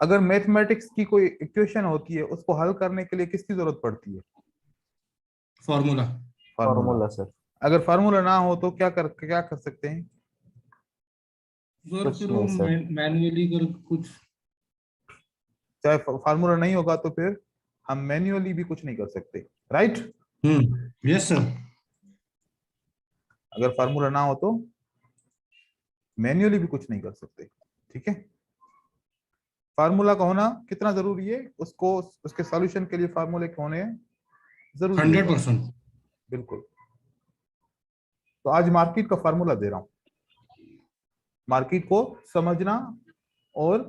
अगर मैथमेटिक्स की कोई इक्वेशन होती है उसको हल करने के लिए किसकी जरूरत पड़ती है? फॉर्मूला। फार्मूला। Formula sir. अगर फार्मूला ना हो तो क्या कर सकते हैं? सर कुछ फिर वो नहीं सर। मैन्युअली कर कुछ। चाहे फार्मूला नहीं होगा तो फिर हम मैन्युअली भी कुछ नहीं कर सकते, राइट? Yes sir. अगर फार्मूला ना हो तो मैन्युअली भी कुछ नहीं कर सकते, ठीक है? फार्मूला का होना कितना जरूरी है, उसको उसके सॉल्यूशन के लिए फार्मूले के होने जरूरी है। 100%। बिल्कुल। तो आज मार्केट का फार्मूला दे रहा हूं, मार्केट को समझना और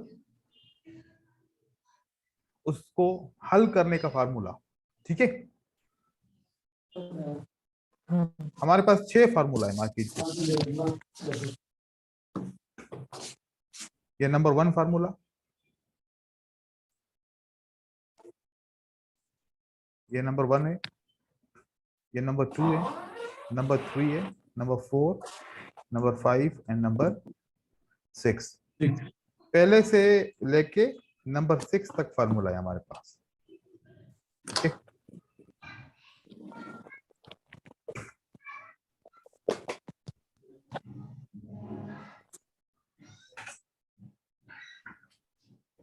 उसको हल करने का फार्मूला, ठीक है? हमारे पास 6 फार्मूला है मार्केट के। ये नंबर 1 फार्मूला, ये नंबर 1 है, ये नंबर 2 है, नंबर 3 है, नंबर 4, नंबर 5 एंड नंबर 6। पहले से लेके नंबर 6 तक फार्मूला है हमारे पास, ठीक है?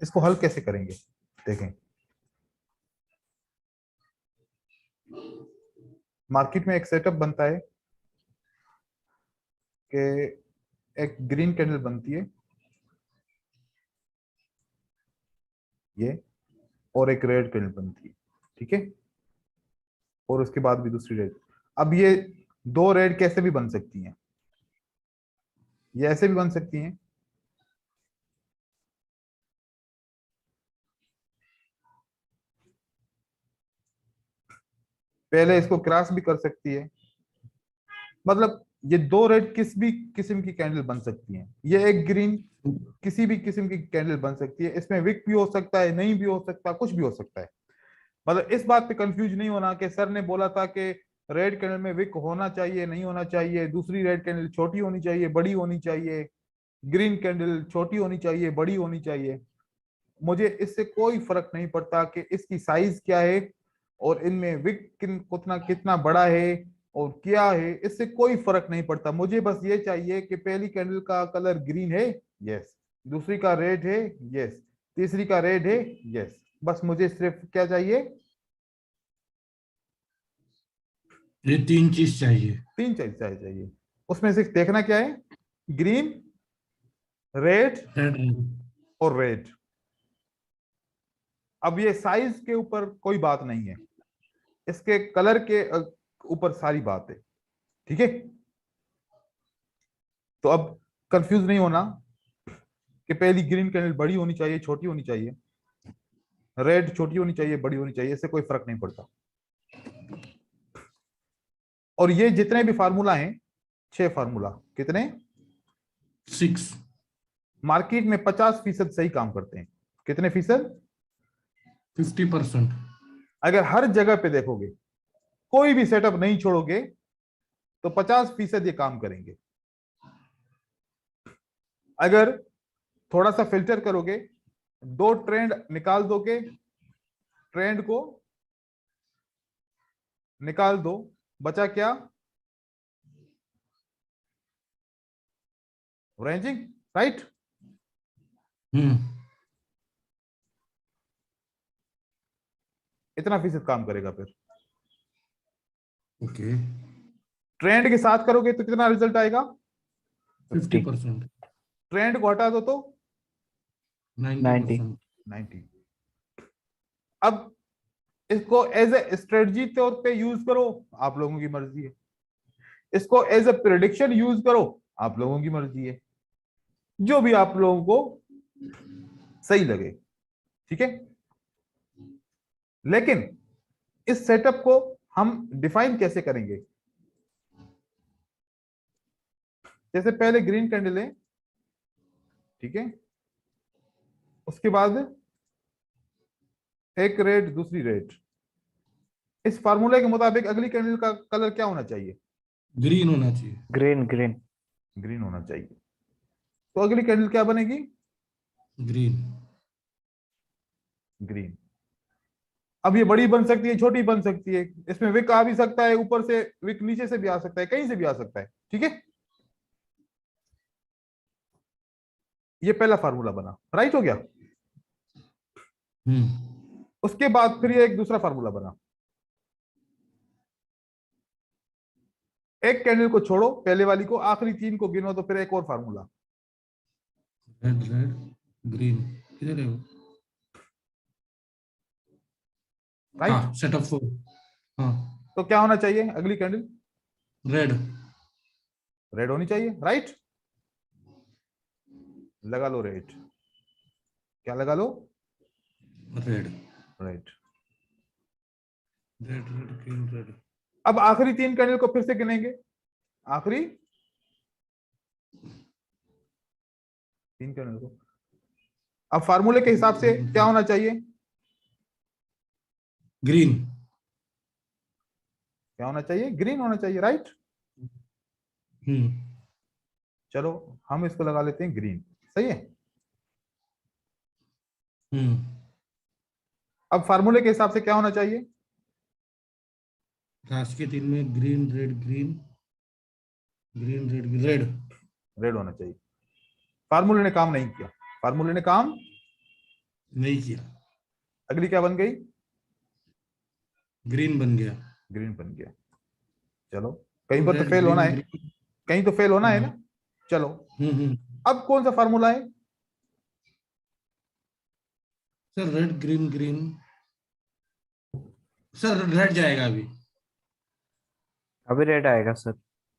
इसको हल कैसे करेंगे देखें। मार्केट में एक सेटअप बनता है कि एक ग्रीन कैंडल बनती है ये, और एक रेड कैंडल बनती है, ठीक है? और उसके बाद भी दूसरी रेड। अब ये 2 रेड कैसे भी बन सकती हैं, ये ऐसे भी बन सकती हैं, पहले इसको क्रॉस भी कर सकती है। मतलब ये 2 रेड किस भी किस्म की कैंडल बन सकती हैं, ये एक ग्रीन किसी भी किस्म की कैंडल बन सकती है। इसमें विक भी हो सकता है, नहीं भी हो सकता, कुछ भी हो सकता है। मतलब इस बात पे कंफ्यूज नहीं होना कि सर ने बोला था कि रेड कैंडल में विक होना चाहिए, नहीं होना चाहिए, दूसरी रेड कैंडल छोटी होनी चाहिए, बड़ी होनी चाहिए, ग्रीन कैंडल छोटी होनी चाहिए, बड़ी होनी चाहिए। मुझे इससे कोई फर्क नहीं पड़ता कि इसकी साइज क्या है और इनमें विक कितना कितना बड़ा है और क्या है, इससे कोई फर्क नहीं पड़ता। मुझे बस ये चाहिए कि पहली कैंडल का कलर ग्रीन है, यस, दूसरी का रेड है, यस, तीसरी का रेड है, यस। बस मुझे सिर्फ क्या चाहिए? ये 3 चीज चाहिए। 3 चीज चाहिए। उसमें से देखना क्या है? Green, red red. और रेड। अब ये साइज के ऊपर कोई बात नहीं है, इसके कलर के ऊपर सारी बात है, ठीक है? तो अब कंफ्यूज नहीं होना कि पहली ग्रीन कैंडल बड़ी होनी चाहिए, छोटी होनी चाहिए, रेड छोटी होनी चाहिए, बड़ी होनी चाहिए, इससे कोई फर्क नहीं पड़ता। और ये जितने भी फार्मूला हैं, 6 फार्मूला, कितने? 6। मार्केट में 50% सही काम करते हैं। कितने फीसद? 50%। अगर हर जगह पे देखोगे, कोई भी सेटअप नहीं छोड़ोगे, तो 50% ये काम करेंगे। अगर थोड़ा सा फिल्टर करोगे, 2 ट्रेंड निकाल दोगे, ट्रेंड को निकाल दो, बचा क्या? Ranging, right? इतना फीसद काम करेगा। फिर ओके। ट्रेंड के साथ करोगे तो कितना रिजल्ट आएगा? 50%। ट्रेंड को हटा दो तो 90%। 90। अब इसको एज ए स्ट्रेटजी तौर पे यूज करो, आप लोगों की मर्जी है। इसको एज ए प्रिडिक्शन यूज करो, आप लोगों की मर्जी है, जो भी आप लोगों को सही लगे, ठीक है? लेकिन इस सेटअप को हम डिफाइन कैसे करेंगे? जैसे पहले ग्रीन कैंडल है, ठीक है, उसके बाद एक रेड, दूसरी रेड। इस फार्मूले के मुताबिक अगली कैंडल का कलर क्या होना चाहिए? ग्रीन होना चाहिए। Green green. ग्रीन होना चाहिए। तो अगली कैंडल क्या बनेगी? ग्रीन। ग्रीन। अब ये बड़ी बन सकती है, छोटी बन सकती है, इसमें विक आ भी सकता है, ऊपर से विक नीचे से भी आ सकता है, कहीं से भी आ सकता है, ठीक है। ये पहला फार्मूला बना, राइट हो गया। उसके बाद फिर ये एक दूसरा फार्मूला बना। एक कैंडल को छोड़ो, पहले वाली को, आखिरी तीन को गिनो, तो फिर एक और फार्मूला। रेड रेड ग्रीन, किधर है वो? राइट। हाँ, सेटअप 4। हाँ, तो क्या होना चाहिए अगली कैंडल? रेड। रेड होनी चाहिए, राइट। लगा लो रेड। क्या लगा लो? Red red. Red red green red. अब आखिरी तीन कैंडल को फिर से गिनेंगे, आखिरी तीन कैंडल को। अब फार्मूले के हिसाब से क्या होना चाहिए? ग्रीन। क्या होना चाहिए? ग्रीन होना चाहिए, राइट। चलो हम इसको लगा लेते हैं ग्रीन, सही है। अब फार्मूले के हिसाब से क्या होना चाहिए? लास्ट के तीन में green red green, green red red. Red होना चाहिए। फार्मूले ने काम नहीं किया, फार्मूले ने काम नहीं किया, अगली क्या बन गई? ग्रीन बन गया। ग्रीन बन गया। चलो कहीं पर तो रेड फेल होना ग्रीन है, ग्रीन। कहीं तो फेल होना है ना। चलो अब कौन सा फार्मूला है? Sir red green green. Sir red जाएगा अभी। अभी रेड आएगा सर,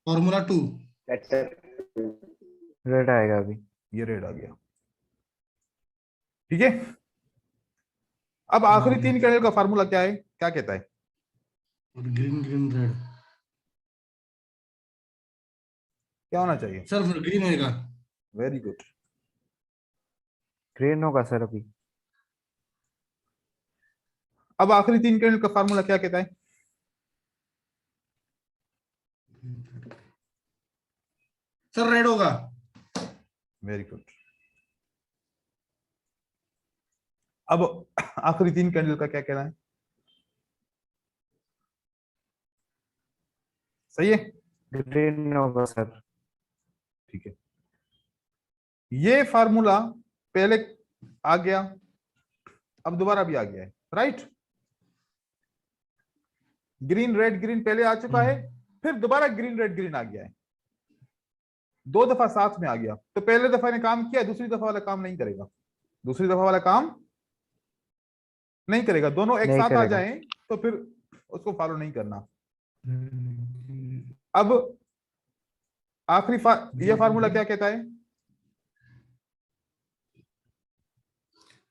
फॉर्मूला 2। रेड आएगा अभी। ये रेड आ गया, ठीक है। अब आखिरी तीन कैंडल का फार्मूला क्या है, क्या कहता है? और ग्रीन ग्रीन रेड। क्या होना चाहिए? सर ग्रीन होएगा। Very good. ग्रीन होगा सर अभी। अब आखिरी तीन कैंडल का फार्मूला क्या कहता है? सर रेड होगा। Very good. अब आखिरी तीन कैंडल का क्या कहना है? सही है, ग्रीन होगा सर। ठीक है। ये फार्मूला पहले आ गया, अब दोबारा भी आ गया है, राइट। ग्रीन रेड ग्रीन पहले आ चुका है, फिर दोबारा ग्रीन रेड ग्रीन आ गया है, दो दफा साथ में आ गया। तो पहले दफा ने काम किया, दूसरी दफा वाला काम नहीं करेगा, दूसरी दफा वाला काम नहीं करेगा। दोनों एक नहीं साथ आ करेगा। जाएं तो फिर उसको फॉलो नहीं करना। अब आखिरी यह फार्मूला क्या कहता है?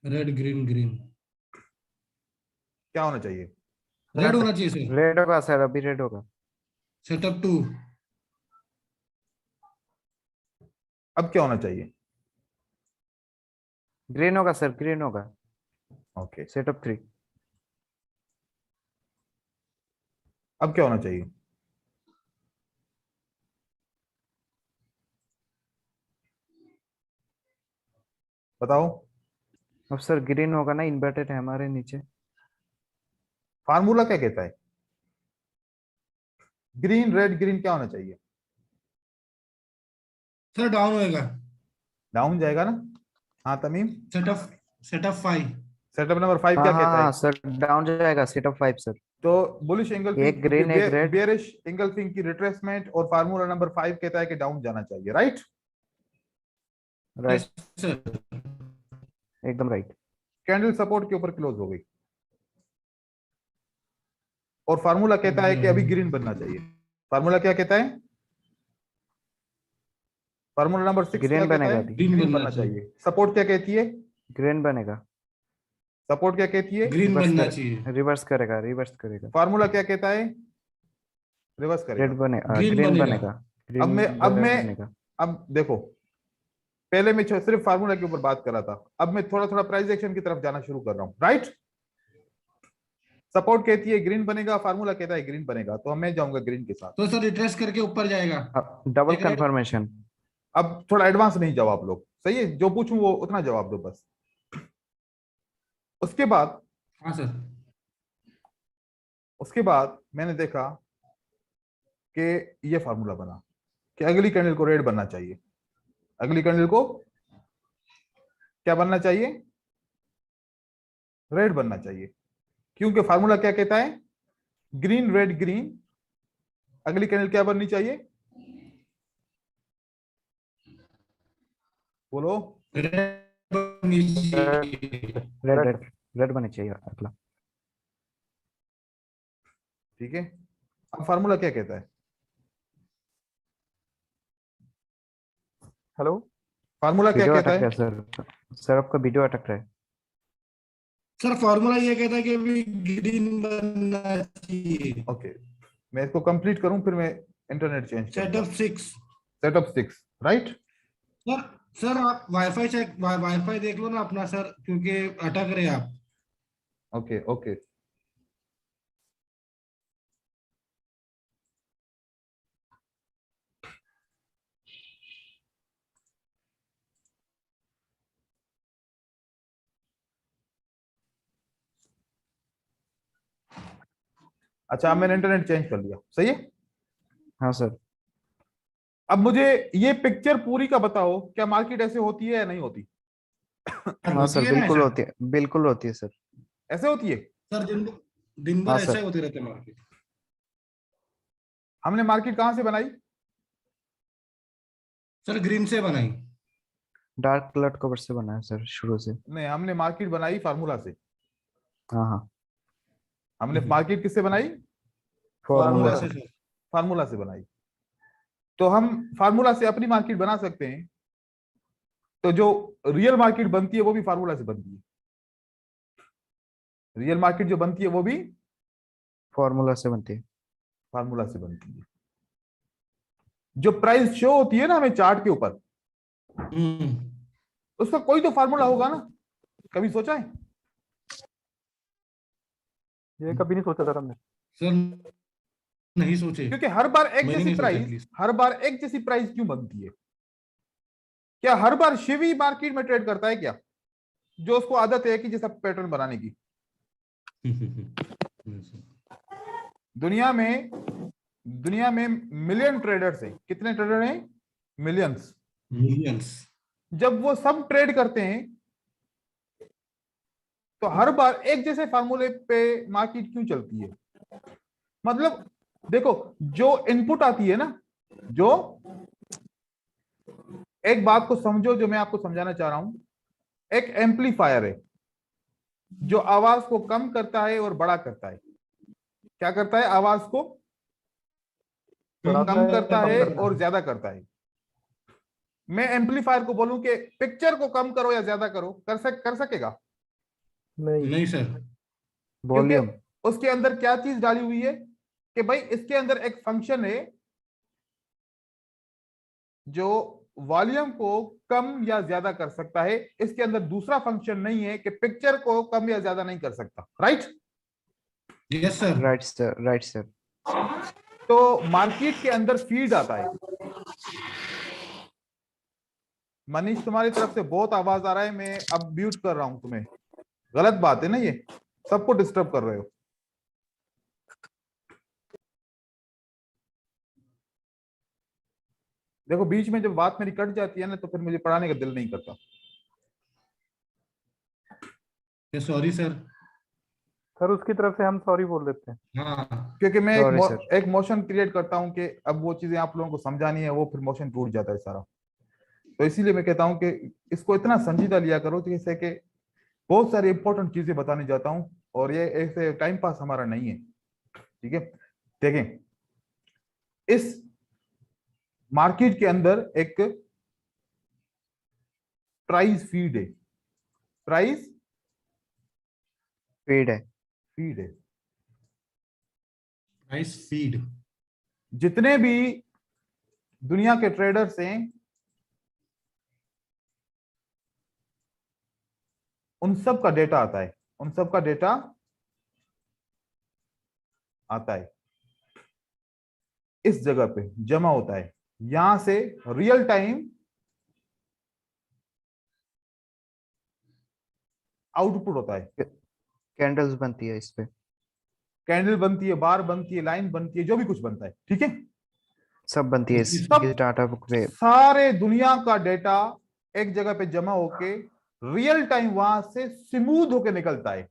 Red green green. क्या होना चाहिए? रेड होना चाहिए सर। रेड होगा सर, अभी रेड होगा। सेटअप 2। अब क्या होना चाहिए? ग्रीन होगा सर, ग्रीन होगा। ओके। सेटअप 3। अब क्या होना चाहिए? बताओ। अब सर ग्रीन होगा ना, इन्वर्टेड है हमारे नीचे। फार्मूला क्या कहता है? ग्रीन रेड ग्रीन क्या होना चाहिए? सर डाउन होएगा। डाउन जाएगा ना। हाँ Tamim. Setup setup 5। Setup number 5 हाँ क्या हाँ कहता है? हाँ सर, डाउन जाएगा सेटअप 5 सर। तो बुलिश एंगल्फिंग, एक ग्रीन एक रेड। बेयरिश एंगल्फिंग की रिट्रेसमेंट, और फार्मूला नंबर 5 कहता है कि डाउन जाना चाहिए, राइट। राइट, सर एकदम राइट। कैंडल सपोर्ट के ऊपर क्लोज हो गई, और फार्मूला कहता है कि अभी ग्रीन बनना चाहिए। फार्मूला क्या कहता है? फार्मूला नंबर 6 क्या ग्रीन कहता बनेगा है? अभी। ग्रीन बनना चाहिए। सपोर्ट क्या कहती है? ग्रीन बनेगा। सपोर्ट क्या कहती है? ग्रीन रिवर्स बनना कर, चाहिए। रिवर्स करेगा, रिवर्स करेगा। फार्मूला क्या कहता है? रिवर्स रेड करेगा। बनेगा, ग्रीन ग्रीन बनेगा। बनेगा। अब ग्रीन मैं बनेगा। अब देखो, पहले मैं सिर्फ फार्मूला के ऊपर बात कर रहा था, अब मैं थोड़ा थोड़ा प्राइस एक्शन की तरफ जाना शुरू कर रहा हूं, राइट। सपोर्ट कहती है ग्रीन बनेगा, फार्मूला कहता है ग्रीन बनेगा, तो मैं जाऊंगा ग्रीन के साथ। तो सर रिट्रेस करके ऊपर जाएगा। डबल एक रेड। कंफर्मेशन। अब थोड़ा एडवांस नहीं जाओ आप लोग, सही है, जो पूछूं वो उतना जवाब दो बस। उसके बाद हाँ सर। मैंने देखा कि ये फार्मूला बना कि अगली कैंडल को रेड बनना चाहिए, अगली कैंडल को क्या बनना चाहिए, रेड बनना चाहिए, क्योंकि फार्मूला क्या कहता है, ग्रीन रेड ग्रीन, अगली कैंडल क्या बननी चाहिए, बोलो। रेड रेड रेड बननी चाहिए अगला। ठीक है, अब फार्मूला क्या कहता है, हेलो फार्मूला क्या वीडियो कहता अटक है। रहा है सर, सर आपका वीडियो अटक रहा है। सर फॉर्मूला ये कहता है कि अभी ग्रीन बनना चाहिए। ओके, मैं इसको कंप्लीट करूं फिर मैं इंटरनेट चेंज करूंगा। Setup 6। Setup 6 right. Sir sir आप वाईफाई चेक वाईफाई देख लो ना अपना सर, क्योंकि अटक रहे आप। ओके ओके, अच्छा अब मैंने इंटरनेट चेंज कर लिया, सही है। हाँ सर। अब मुझे ये पिक्चर पूरी का बताओ, क्या मार्केट ऐसे होती है या नहीं होती, सर हाँ होती सर है ना बिल्कुल ऐसा। होती है, बिल्कुल होती है सर। ऐसे होती है। सर दिन हाँ भर ऐसा सर। ही होते रहते मार्केट। हमने मार्केट कहां से बनाई, सर ग्रीन से बनाई। डार्क कलर कवर से बना है सर शुरू से। नहीं हमने मार्केट बनाई फार्मूला से, हाँ हाँ। हमने मार्केट किससे बनाई, फॉर्मूला फार्मूला से। से सर। फार्मूला से बनाई। तो हम फार्मूला से अपनी मार्केट बना सकते हैं, तो जो रियल मार्केट बनती है वो भी फार्मूला से बनती है, रियल मार्केट जो बनती है वो भी फॉर्मूला से बनती है। फार्मूला से बनती है। जो प्राइस शो होती है ना हमें चार्ट के ऊपर, हम्म। उसका कोई तो फार्मूला होगा ना, कभी सोचा है। ये कभी नहीं सोचा था हमने। सर नहीं सोचे। क्योंकि हर बार एक मैंने जैसी नहीं सोचा प्राइस, एटलीस्ट। हर बार एक जैसी प्राइस क्यों बनती है, क्या हर बार शिव ही मार्केट में ट्रेड करता है क्या, जो उसको आदत है कि जैसा पैटर्न बनाने की। दुनिया में मिलियन ट्रेडर्स हैं, कितने ट्रेडर हैं, मिलियंस। मिलियंस। जब वो सब ट्रेड करते हैं तो हर बार एक जैसे फार्मूले पे मार्केट क्यों चलती है, मतलब देखो जो इनपुट आती है ना, जो एक बात को समझो जो मैं आपको समझाना चाह रहा हूं, एक एम्पलीफायर है जो आवाज को कम करता है और बड़ा करता है, क्या करता है, आवाज को बढ़ाता कम है करता कम है करता और है। ज्यादा करता है। मैं एम्पलीफायर को बोलूं कि पिक्चर को कम करो या ज्यादा करो, कर सकेगा, नहीं। नहीं सर। क्योंकि वॉल्यूम। उसके अंदर क्या चीज डाली हुई है कि भाई इसके अंदर एक फंक्शन है जो वॉल्यूम को कम या ज्यादा कर सकता है, इसके अंदर दूसरा फंक्शन नहीं है कि पिक्चर को कम या ज्यादा नहीं कर सकता, right. Yes sir. Right sir, right sir. तो मार्केट के अंदर फीड आता है। मनीष तुम्हारी तरफ से बहुत आवाज आ रहा है, मैं अब म्यूट कर रहा हूं तुम्हें, गलत बात है ना ये, सबको डिस्टर्ब कर रहे हो। देखो बीच में जब बात मेरी कट जाती है ना तो फिर मुझे पढ़ाने का दिल नहीं करता। Sorry sir. सर उसकी तरफ से हम सॉरी बोल देते हैं। हाँ। क्योंकि मैं सॉरी सर। एक मोशन क्रिएट करता हूं कि अब वो चीजें आप लोगों को समझानी है, वो फिर मोशन टूट जाता है सारा। तो इसीलिए मैं कहता हूं कि इसको इतना संजीदा लिया करो जैसे कि बहुत सारी इंपॉर्टेंट चीजें बताने जाता हूं, और ये ऐसे टाइम पास हमारा नहीं है, ठीक है। देखें, इस मार्केट के अंदर एक प्राइस फीड है, प्राइस फीड है। फीड है। Price feed. जितने भी दुनिया के ट्रेडर्स हैं उन सब का डेटा आता है, उन सब का डेटा आता है, इस जगह पे जमा होता है, यहां से रियल टाइम आउटपुट होता है। कैंडल्स बनती है इस पे। कैंडल बनती है, बार बनती है, लाइन बनती है, जो भी कुछ बनता है, ठीक है। सब बनती है इस सब डाटा बुक पे। सारे दुनिया का डेटा एक जगह पे जमा होके रियल टाइम वहां से स्मूथ होके निकलता है।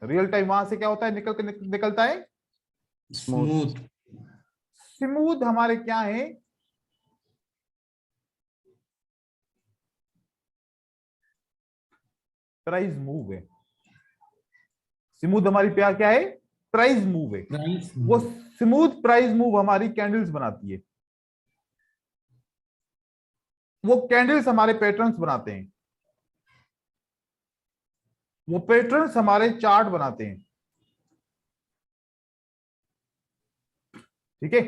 रियल टाइम वहां से क्या होता है, निकलता है स्मूथ। स्मूथ। हमारे क्या है, प्राइस मूव है। स्मूथ हमारी प्यार क्या है, प्राइस मूव है। प्राइस वो स्मूथ प्राइस मूव हमारी कैंडल्स बनाती है। वो कैंडल्स हमारे पैटर्न्स बनाते हैं। वो पैटर्न्स हमारे चार्ट बनाते हैं, ठीक है।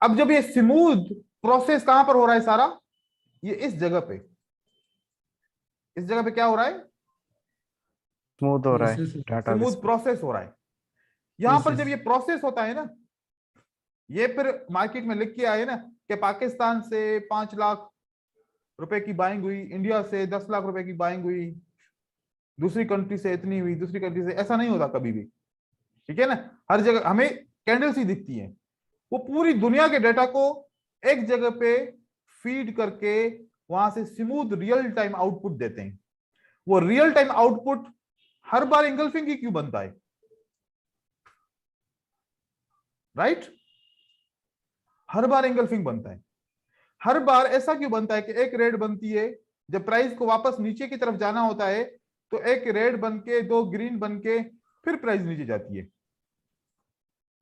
अब जब ये स्मूथ प्रोसेस कहां पर हो रहा है सारा, ये इस जगह पे, इस जगह पे क्या हो रहा है, स्मूथ हो रहा है Process- डाटा स्मूथ प्रोसेस हो रहा है। यहां पर जब ये प्रोसेस होता है ना, ये फिर मार्केट में लिख के आए ना कि पाकिस्तान से 5 लाख रुपए की बाइंग हुई, इंडिया से 10 लाख रुपए की बाइंग हुई, दूसरी कंट्री से इतनी हुई, दूसरी कंट्री से, ऐसा नहीं होता कभी भी, ठीक है ना। हर जगह हमें कैंडल्स ही दिखती हैं। वो पूरी दुनिया के डेटा को एक जगह पे फीड करके वहां से स्मूथ रियल टाइम आउटपुट देते हैं। वो रियल टाइम आउटपुट हर बार इंगल्फिंग ही क्यों बनता है, राइट? हर बार इंगल्फिंग बनता है। हर बार ऐसा क्यों बनता है कि एक रेड बनती है, जब प्राइस को वापस नीचे की तरफ जाना होता है तो एक रेड बन के, 2 ग्रीन बन के, फिर प्राइस नीचे जाती है।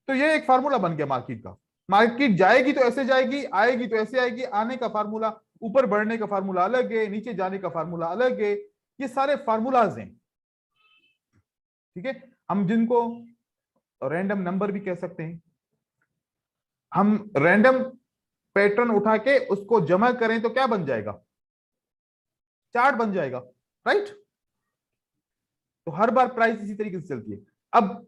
तो ये एक फार्मूला बन गया मार्केट का। मार्केट जाएगी तो ऐसे जाएगी, आएगी तो ऐसे आएगी। आने का फार्मूला, ऊपर बढ़ने का फार्मूला अलग है, नीचे जाने का फार्मूला अलग है। ये सारे फार्मूलाज हैं, ठीक है। हम जिनको रैंडम नंबर भी कह सकते हैं। हम रैंडम पैटर्न उठा के उसको जमा करें तो क्या बन जाएगा, चार्ट बन जाएगा, राइट। तो हर बार प्राइस इसी तरीके से चलती है। अब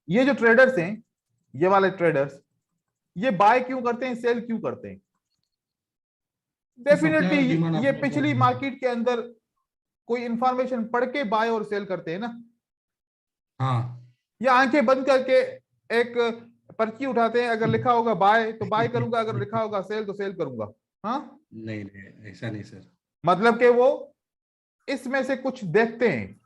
ये जो ट्रेडर्स हैं, ये वाले ट्रेडर्स, ये बाय क्यों करते हैं, सेल क्यों करते हैं? डेफिनेटली ये पिछली मार्केट के अंदर कोई इंफॉर्मेशन पढ़ के बाय और सेल करते हैं ना। हाँ, या आंखें बंद करके एक पर्ची उठाते हैं, अगर लिखा होगा बाय तो बाय करूंगा, अगर लिखा होगा सेल तो सेल करूंगा। हाँ, नहीं नहीं, ऐसा नहीं सर। मतलब कि वो इसमें से कुछ देखते हैं,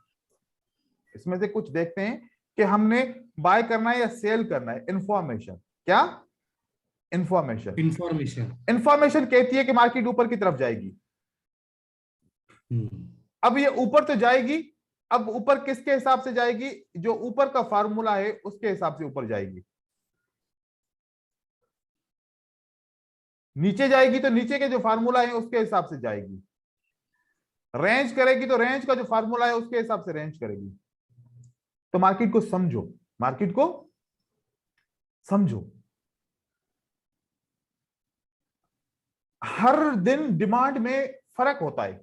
इसमें से कुछ देखते हैं कि हमने बाय करना है या सेल करना है। इंफॉर्मेशन, क्या इंफॉर्मेशन? इंफॉर्मेशन। इंफॉर्मेशन कहती है कि मार्केट ऊपर की तरफ जाएगी। अब ये ऊपर तो जाएगी, अब ऊपर किसके हिसाब से जाएगी, जो ऊपर का फार्मूला है उसके हिसाब से ऊपर जाएगी। नीचे जाएगी तो नीचे के जो फार्मूला है उसके हिसाब से जाएगी। रेंज करेगी तो रेंज का जो फार्मूला है उसके हिसाब से रेंज करेगी। तो मार्केट को समझो, मार्केट को समझो। हर दिन डिमांड में फर्क होता है,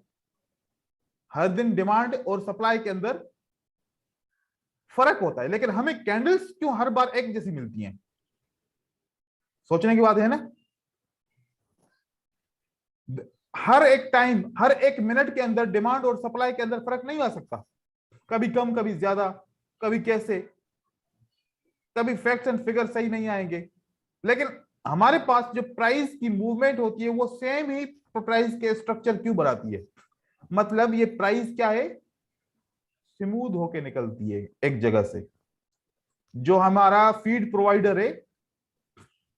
हर दिन डिमांड और सप्लाई के अंदर फर्क होता है, लेकिन हमें कैंडल्स क्यों हर बार एक जैसी मिलती हैं? सोचने की बात है ना। हर एक टाइम, हर एक मिनट के अंदर डिमांड और सप्लाई के अंदर फर्क नहीं आ सकता। कभी कम, कभी ज्यादा, कभी कैसे, कभी फैक्ट्स एंड फिगर सही नहीं आएंगे। लेकिन हमारे पास जो प्राइस की मूवमेंट होती है वो सेम ही प्राइस के स्ट्रक्चर क्यों बनाती है? मतलब ये प्राइस क्या है, स्मूथ होके निकलती है एक जगह से। जो हमारा फीड प्रोवाइडर है,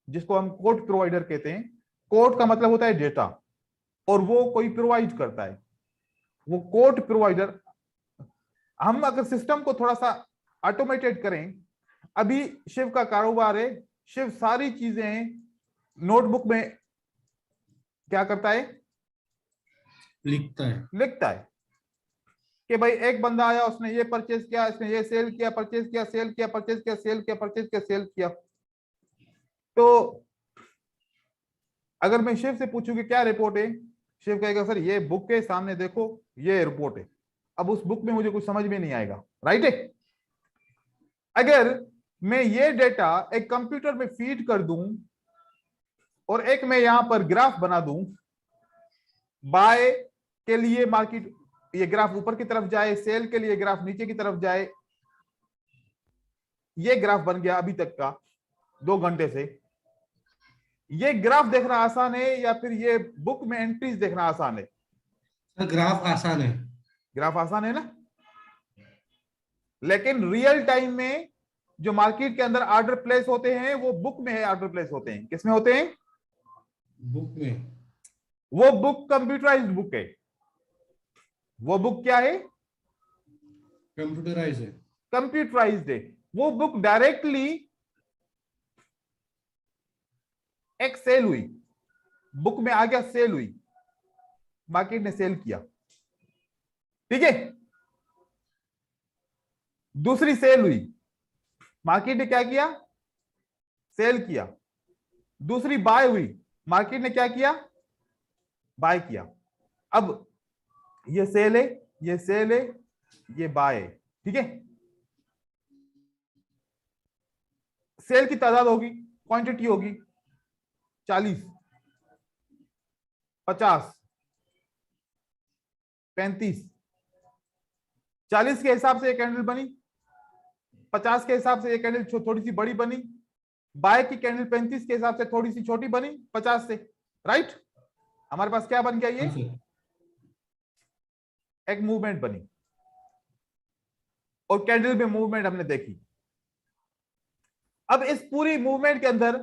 जिसको हम कोड प्रोवाइडर कहते हैं, कोड का मतलब होता है डेटा, और वो कोई प्रोवाइड करता है, वो कोड प्रोवाइडर। हम अगर सिस्टम को थोड़ा सा ऑटोमेटेड करें, अभी शिव का कारोबार है, शिव सारी चीजें नोटबुक में क्या करता है, लिखता है। लिखता है कि भाई एक बंदा आया, उसने ये परचेज किया, इसने ये सेल किया, परचेज किया, सेल किया, परचेज किया, सेल किया, परचेज किया, सेल किया। तो अगर मैं शिव से पूछूं कि क्या रिपोर्ट है, शिव कहेगा सर ये बुक के सामने देखो, ये रिपोर्ट है। अब उस बुक में मुझे कुछ समझ में नहीं आएगा, राइट है। अगर मैं ये डेटा एक कंप्यूटर में फीड कर दूं और एक मैं यहां पर ग्राफ बना दूं, बाय के लिए मार्केट ये ग्राफ ऊपर की तरफ जाए, सेल के लिए ग्राफ नीचे की तरफ जाए। ये ग्राफ बन गया अभी तक का 2 घंटे से। ये ग्राफ देखना आसान है या फिर ये बुक में एंट्रीज देखना आसान है? सर ग्राफ आसान है। ग्राफ आसान है ना, लेकिन रियल टाइम में जो मार्केट के अंदर ऑर्डर प्लेस होते हैं वो बुक में है ऑर्डर प्लेस होते हैं। किसमें होते हैं? बुक में। वो बुक कंप्यूटराइज्ड बुक है। वो बुक क्या है? कंप्यूटराइज है। कंप्यूटराइज्ड है। वो बुक डायरेक्टली एक सेल हुई, बुक में आ गया, सेल हुई, मार्केट ने सेल किया, ठीक है। दूसरी सेल हुई, मार्केट ने क्या किया? सेल किया। दूसरी बाय हुई, मार्केट ने क्या किया? बाय किया। अब ये सेल है, ये सेल है, ये बाय है, ठीक है। सेल की तादाद होगी, क्वांटिटी होगी 40, 50, 35। 40 के हिसाब से ये कैंडल बनी, 50 के हिसाब से ये कैंडल थोड़ी सी बड़ी बनी, बाय की कैंडल 35 के हिसाब से थोड़ी सी छोटी बनी 50 से, राइट। हमारे पास क्या बन गया? ये एक मूवमेंट बनी और कैंडल में मूवमेंट हमने देखी। अब इस पूरी मूवमेंट के अंदर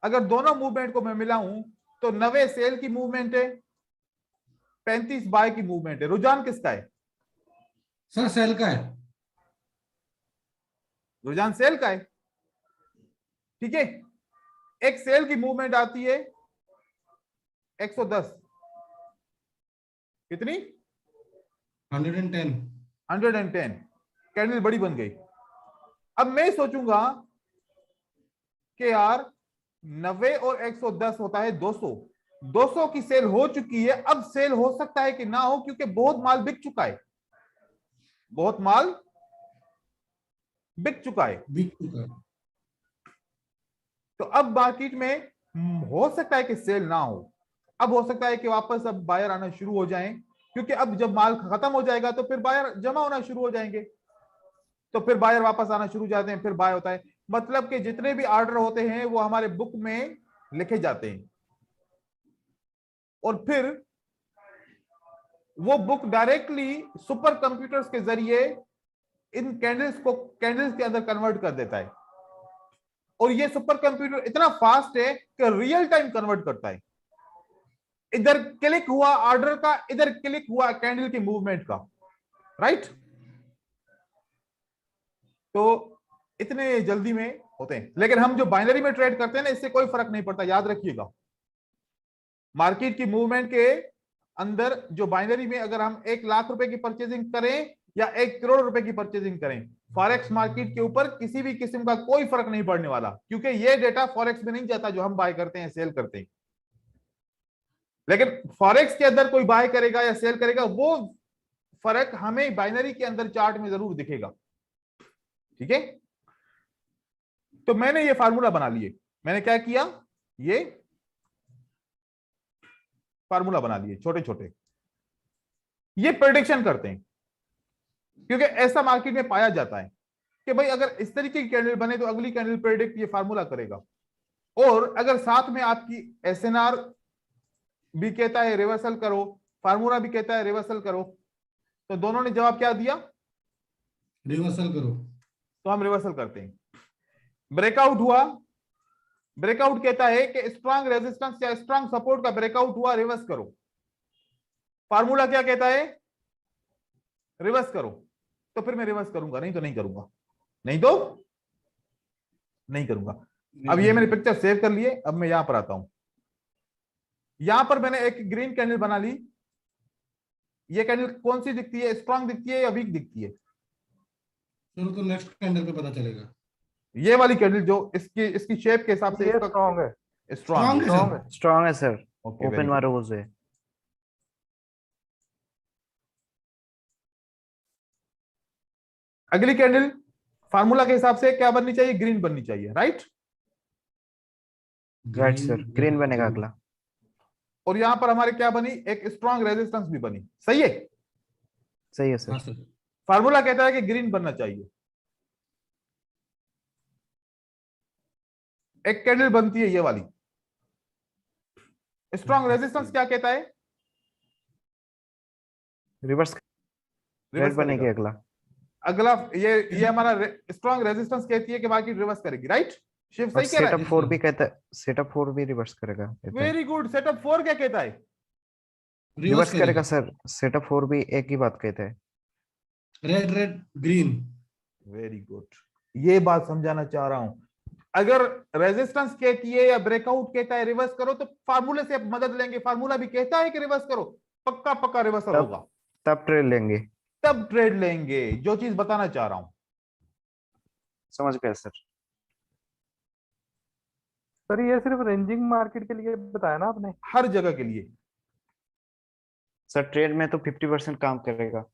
अगर दोनों मूवमेंट को मैं मिलाऊं तो 90 सेल की मूवमेंट है, 35 बाय की मूवमेंट है। रुझान किसका है? सर सेल का है। रुझान सेल का है, ठीक है। एक सेल की मूवमेंट आती है 110, कितनी? 110। 110, कैंडल बड़ी बन गई। अब मैं सोचूंगा कि यार 90 और 110 होता है 200, 200 की सेल हो चुकी है। अब सेल हो सकता है कि ना हो, क्योंकि बहुत माल बिक चुका है, बहुत माल बिक चुका है। बिक चुका है। तो अब मार्केट में हो सकता है कि सेल ना हो, अब हो सकता है कि वापस अब बायर आना शुरू हो जाएं, क्योंकि अब जब माल खत्म हो जाएगा तो फिर बायर जमा होना शुरू हो जाएंगे, तो फिर बायर वापस आना शुरू हो जाते हैं, फिर बाय होता है। मतलब कि जितने भी ऑर्डर होते हैं वो हमारे बुक में लिखे जाते हैं और फिर वो बुक डायरेक्टली सुपर कंप्यूटर्स के जरिए इन कैंडल्स को कैंडल्स के अंदर कन्वर्ट कर देता है। और ये सुपर कंप्यूटर इतना फास्ट है कि रियल टाइम कन्वर्ट करता है। इधर क्लिक हुआ ऑर्डर का, इधर क्लिक हुआ कैंडल की मूवमेंट का, राइट। तो इतने जल्दी में होते हैं। लेकिन हम जो बाइनरी में ट्रेड करते हैं ना, इससे कोई फर्क नहीं पड़ता, याद रखिएगा। मार्केट की मूवमेंट के अंदर जो बाइनरी में अगर हम 1 लाख रुपए की परचेजिंग करें या 1 करोड़ रुपए की परचेजिंग करें, फॉरेक्स मार्केट के ऊपर किसी भी किस्म का कोई फर्क नहीं पड़ने वाला, क्योंकि ये डेटा फॉरेक्स में नहीं जाता जो हम बाय करते हैं, सेल करते हैं। लेकिन फॉरेक्स के अंदर कोई बाय करेगा या सेल करेगा, वो फर्क हमें बाइनरी के अंदर चार्ट में जरूर दिखेगा, ठीक है। तो मैंने ये फार्मूला बना लिए। मैंने क्या किया? ये फार्मूला बना लिए छोटे छोटे। ये प्रेडिक्शन करते हैं, क्योंकि ऐसा मार्केट में पाया जाता है कि भाई अगर इस तरीके की कैंडल बने तो अगली कैंडल प्रेडिक्ट ये फार्मूला करेगा। और अगर साथ में आपकी एसएनआर भी कहता है रिवर्सल करो, फार्मूला भी कहता है रिवर्सल करो, तो दोनों ने जवाब क्या दिया? रिवर्सल करो। तो हम रिवर्सल करते हैं। ब्रेकआउट हुआ, ब्रेकआउट कहता है कि स्ट्रांग रेजिस्टेंस या स्ट्रांग सपोर्ट का ब्रेकआउट हुआ, रिवर्स करो। फार्मूला क्या कहता है? रिवर्स करो। तो फिर मैं रिवर्स करूंगा, नहीं तो नहीं करूंगा, नहीं तो नहीं करूंगा। अब ये मैंने पिक्चर सेव कर लिए। अब मैं यहां पर आता हूं। यहां पर मैंने एक ग्रीन कैंडल बना ली। ये कैंडल कौन सी दिखती है? स्ट्रांग दिखती है या वीक दिखती है? सर तो नेक्स्ट कैंडल पे पता चलेगा। ये वाली कैंडल जो इसकी शेप के हिसाब से ये स्ट्रॉन्ग है। स्ट्रांग Strong है। स्ट्रॉन्ग है सर, ओके, ओपन वाला रोज है। अगली कैंडल फार्मूला के हिसाब से क्या बननी चाहिए? ग्रीन बननी चाहिए, राइट। राइट सर, ग्रीन बनेगा अगला। और यहां पर हमारे क्या बनी, एक स्ट्रॉन्ग रेजिस्टेंस भी बनी। सही है, सही है हाँ सर। सर। फार्मूला कहता है कि ग्रीन बनना चाहिए। एक कैंडल बनती है ये वाली, स्ट्रॉन्ग रेजिस्टेंस क्या कहता है, रिवर्स रेड रिवर्स बनेगी करेगा। अगला। अगला ये हमारा स्ट्रॉन्ग रेजिस्टेंस कहती है कि मार्केट रिवर्स करेगी, राइट। शिव और सही कह रहा सेटअप है, Yes, 4 sir. भी कहता है, सेटअप 4 भी रिवर्स करेगा कहता है। Very good. सेटअप 4 क्या कहता है, रिवर्स रिवर्स करेगा करेगा। सर, सेटअप 4 भी एक ही बात कहता है। Red red green. Very good. ये बात समझाना चाह रहा हूं, अगर रेजिस्टेंस कहती है या ब्रेकआउट कहता है रिवर्स करो, तो फार्मूले से आप मदद लेंगे। फार्मूला भी कहता है कि रिवर्स करो, पक्का पक्का रिवर्सल तब होगा, तब ट्रेड लेंगे। तब ट्रेड लेंगे। जो चीज बताना चाह रहा हूं, समझ गया सर। सर ये सिर्फ रेंजिंग मार्केट के लिए बताया ना आपने? हर जगह के लिए। सर ट्रेड में तो 50% काम करेगा।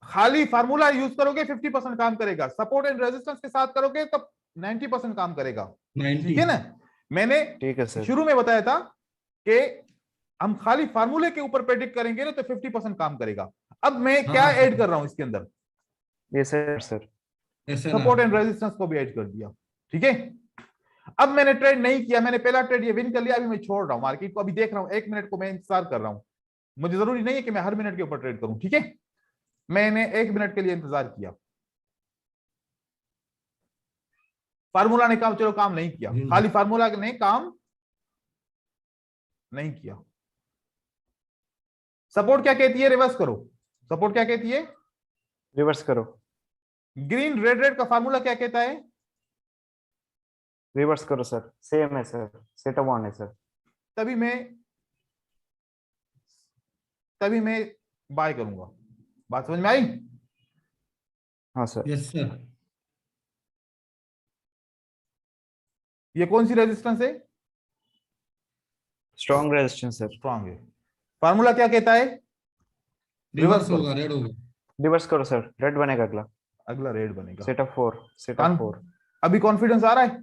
खाली फार्मूला यूज करोगे 50% काम करेगा, सपोर्ट एंड रेजिस्टेंस के साथ करोगे तो 90% काम करेगा। 90। ठीक है ना, मैंने ठीक है सर। शुरू में बताया था कि हम खाली फार्मूले के ऊपर प्रेडिक्ट करेंगे ना तो 50% काम करेगा। अब मैं हाँ, क्या हाँ, ऐड सर। कर रहा हूं इसके अंदर, ये सर ऐसे सपोर्ट एंड ना। रेजिस्टेंस को भी ऐड कर दिया। ठीक है, अब मैंने ट्रेड नहीं किया, मैंने पहला ट्रेड ये विन कर लिया, अभी मैं छोड़ रहा हूं मार्केट को, अभी देख रहा हूं 1 मिनट को, मैं इंतजार कर रहा हूं। मुझे जरूरी नहीं है कि मैं हर मिनट के ऊपर ट्रेड करूं। ठीक है, मैंने 1 मिनट के लिए इंतजार किया, फार्मूला ने काम, चलो काम नहीं किया, खाली फार्मूला ने काम नहीं किया। सपोर्ट क्या कहती है, रिवर्स करो। सपोर्ट क्या कहती है, रिवर्स करो। ग्रीन रेड रेड का फार्मूला क्या कहता है, रिवर्स करो सर, सेम है सर, सेटअप 1 है सर। तभी मैं बाय करूंगा। बात समझ में आई, हाँ सर। Yes sir. ये कौन सी रेजिस्टेंस है, स्ट्रॉन्ग रेजिस्टेंस सर। स्ट्रांग है। फार्मूला क्या कहता है, रिवर्स रिवर्स करो। होगा, रेड होगा। रिवर्स करो सर, रेड बनेगा अगला। अगला रेड बनेगा। सेटअप 4, सेटअप कान 4। अभी कॉन्फिडेंस आ रहा है,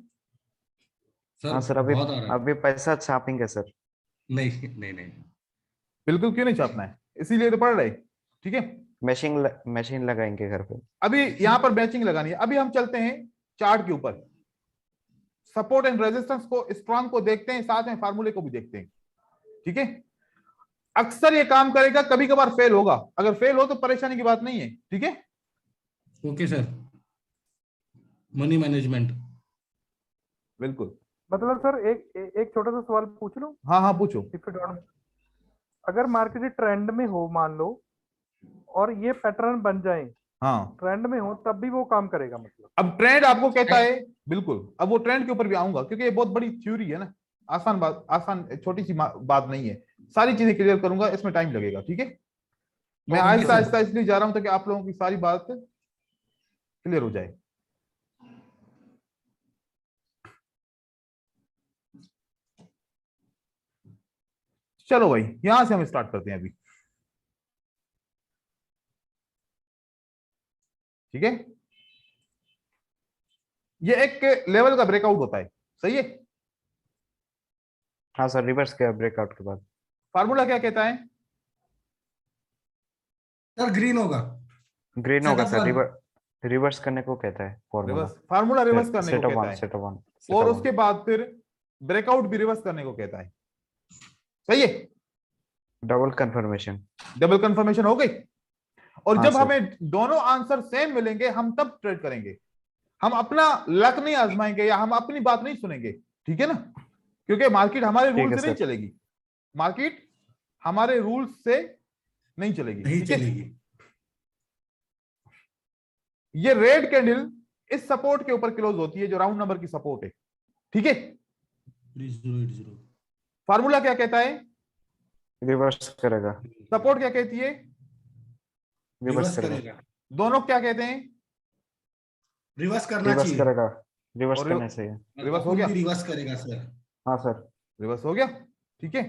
सर हाँ सर, अभी बहुत आ रहा है। अभी पैसा छापेंगे सर। नहीं नहीं नहीं। बिल्कुल, क्यों नहीं छापना है, इसीलिए तो पढ़ रहे। ठीक है, मशीन लगाएंगे घर पे। अभी यहां पर मैचिंग लगानी है। अभी हम चलते हैं चार्ट के ऊपर, सपोर्ट एंड रेजिस्टेंस को, स्ट्रांग को देखते हैं, साथ में फार्मूले को भी देखते हैं। ठीक है, अक्सर ये काम करेगा, कभी कभार फेल होगा, अगर फेल हो तो परेशानी की बात नहीं है। ठीक है, ओके सर। Money management. बिल्कुल। मतलब सर एक छोटा सा सवाल पूछ लूं? हाँ हाँ पूछो। इफ यू डोंट, अगर मार्केट ट्रेंड में हो मान लो, और ये पैटर्न बन जाए, हाँ, ट्रेंड में हो, तब भी वो काम करेगा मतलब? अब ट्रेंड आपको कहता है, बिल्कुल, अब वो ट्रेंड के ऊपर भी आऊंगा, क्योंकि ये बहुत बड़ी थ्योरी है ना, आसान बात, आसान छोटी सी बात नहीं है, सारी चीजें क्लियर करूंगा, इसमें टाइम लगेगा। ठीक है, मैं ओके आहिस्ता सर। आहिस्ता इसलिए जा रहा हूं ताकि आप लोगों की सारी बात क्लियर हो जाए। चलो भाई, यहां से हम स्टार्ट करते हैं अभी। ठीक है, ये एक लेवल का ब्रेकआउट होता है, सही है। हाँ सर, रिवर्स किया ब्रेकआउट के बाद। फार्मूला क्या कहता है, सर ग्रीन होगा। ग्रीन होगा सेटअप सर, 1। रिवर्स करने को कहता है फॉर्मूला। रिवर्स, फार्मूला रिवर्स करने को सेटअप कहता 1, है, सेटअप 1, और सेटअप उसके बाद फिर ब्रेकआउट भी रिवर्स करने को कहता है। सही है, 1 डबल कंफर्मेशन। डबल कंफर्मेशन हो गई। और हाँ जब सर। हमें दोनों आंसर सेम मिलेंगे, हम तब ट्रेड करेंगे, हम अपना लक नहीं आजमाएंगे या हम अपनी बात नहीं सुनेंगे। ठीक है ना, क्योंकि मार्केट हमारे ठीक रूल है से नहीं सर। चलेगी, मार्केट हमारे रूल्स से नहीं चलेगी। नहीं ठीक है, चलेगी। ये रेड कैंडल इस सपोर्ट के ऊपर क्लोज होती है, जो राउंड नंबर की सपोर्ट है। ठीक है, 3080। फार्मूला क्या कहता है, रिवर्स करेगा। सपोर्ट क्या कहती है, रिवर्स रिवर्स करेगा। करेगा। दोनों क्या कहते हैं, रिवर्स करना रिवर्स चाहिए। करेगा। रिवर्स और करने से है। रिवर्स हो खुद गया, भी रिवर्स करेगा सर। हाँ सर। रिवर्स हो गया। ठीक है,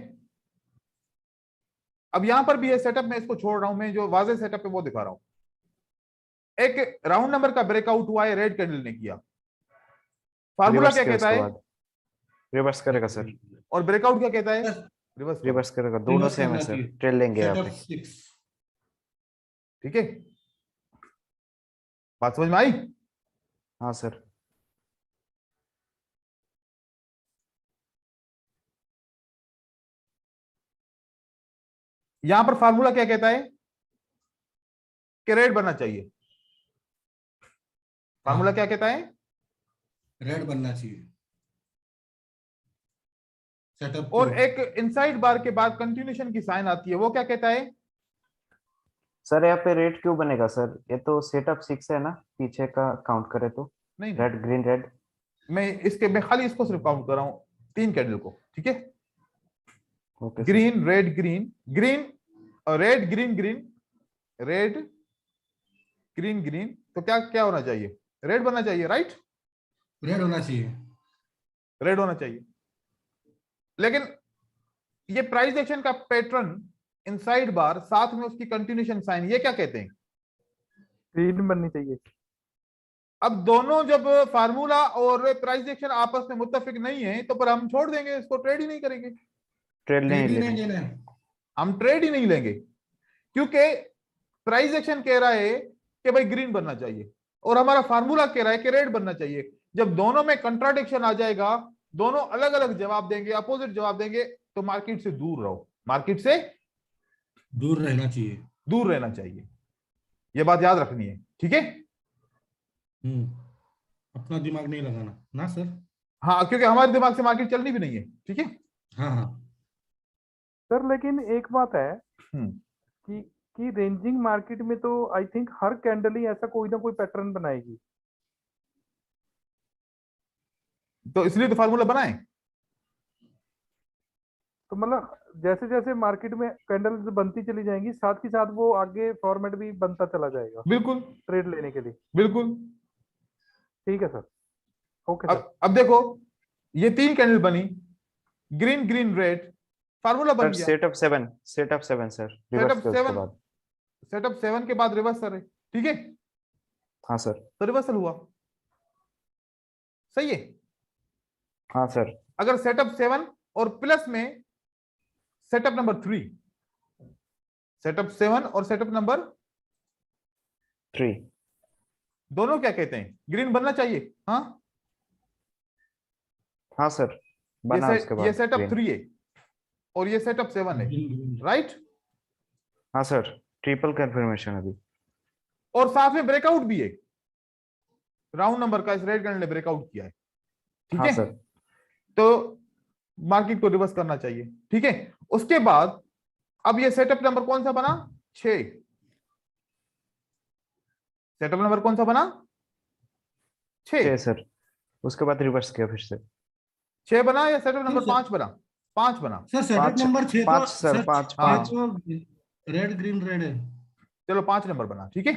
अब यहां पर भी ये सेटअप, मैं इसको छोड़ रहा हूं, मैं जो वाजे सेटअप है वो दिखा रहा हूं। एक राउंड नंबर का ब्रेकआउट हुआ है, रेड कैंडल ने किया, फार्मूला रिवर्स क्या किया कहता उसके है, बाद। रिवर्स करेगा सर। और ब्रेकआउट क्या कहता है, सर, रिवर्स रिवर्स करेगा, दोनों रिवर्स सेम है करना सर, चाहिए। ट्रेल लेंगे यहाँ सेटअप पे। 6। ठीक है, बात समझ में आई? हाँ सर। यहां पर फार्मूला क्या कहता है कि रेड बनना चाहिए। फार्मूला क्या कहता है? रेड बनना चाहिए। सेटअप 2। और एक इनसाइड बार के बाद कंटिन्यूएशन की साइन आती है, वो क्या कहता है? सर यहाँ पे रेड क्यों बनेगा सर? ये तो सेटअप 6 है ना, पीछे का काउंट करे तो। नहीं नहीं, रेड ग्रीन रेड। मैं खाली इसको सिर्फ काउंट कर रहा हूं, 3 कैंडल को। ठीक है, okay sir. Green red green green और red green green red green green, तो क्या क्या होना चाहिए? रेड बनना चाहिए, राइट? रेड होना चाहिए। रेड होना चाहिए। लेकिन ये प्राइस एक्शन का पैटर्न, इनसाइड बार साथ में उसकी कंटिन्यूएशन साइन, ये क्या कहते हैं? ग्रीन बननी चाहिए। अब दोनों जब फार्मूला और प्राइस एक्शन आपस में मुत्तफिक नहीं है तो पर हम छोड़ देंगे, इसको ट्रेड ही नहीं करेंगे। ट्रेल नहीं रेड ही नहीं लेंगे। लेना है। हम ट्रेड ही नहीं लेंगे, क्योंकि प्राइस एक्शन कह रहा है कि भाई ग्रीन बनना चाहिए और हमारा फार्मूला कह रहा है कि रेड बनना चाहिए। जब दोनों में कंट्राडिक्शन आ जाएगा, दोनों अलग अलग जवाब देंगे, अपोजिट जवाब देंगे, तो मार्केट से दूर रहो, मार्केट से दूर रहना चाहिए। दूर रहना चाहिए। यह बात याद रखनी है, ठीक है? अपना दिमाग नहीं लगाना ना सर। हाँ, क्योंकि हमारे दिमाग से मार्केट चलनी भी नहीं है। ठीक है? हाँ हाँ। सर लेकिन एक बात है हम्म, कि रेंजिंग मार्केट में तो आई थिंक हर कैंडल ही ऐसा कोई ना कोई पैटर्न बनाएगी। तो इसलिए तो फार्मूला बनाए। तो मतलब जैसे जैसे मार्केट में कैंडल्स बनती चली जाएंगी, साथ ही साथ वो आगे फॉर्मेट भी बनता चला जाएगा बिल्कुल ट्रेड लेने के लिए। बिल्कुल। ठीक है सर, ओके सर। अब देखो, ये 3 कैंडल बनी, ग्रीन ग्रीन रेड, फार्मूला बन सर गया। Setup 7, setup 7 sir, reverse setup पे उसके 7, बाद। सेटअप 7 के बाद रिवर्सल है। ठीक है, हाँ सर। तो रिवर्सल हुआ, सही है। हाँ सर। अगर सेटअप 7 और प्लस में सेटअप नंबर 3, सेटअप 7 और सेटअप नंबर 3। दोनों क्या कहते हैं? ग्रीन बनना चाहिए। हाँ, हाँ सर, बना उसके ये बाद सेटअप ग्रीन। 3 है और ये सेटअप 7 है, राइट? हाँ सर, ट्रिपल कंफर्मेशन अभी। और साथ में ब्रेकआउट भी है, राउंड नंबर का इस रेड कैंडल ने ब्रेकआउट किया है। ठीक हाँ है, सर। तो मार्केट को रिवर्स करना चाहिए। ठीक है, उसके बाद अब ये सेटअप नंबर कौन सा बना? 6। सेटअप नंबर कौन सा बना? 6। 6 सर, उसके बाद रिवर्स किया फिर से। 6 बना या सेटअप नंबर सर 5 बना? 5 बना। सर सेटअप 5, नंबर 6 तो 5 सर, सर 5 हाँ, 5। तो रेड ग्रीन रेड है। चलो 5 नंबर बना। ठीक है,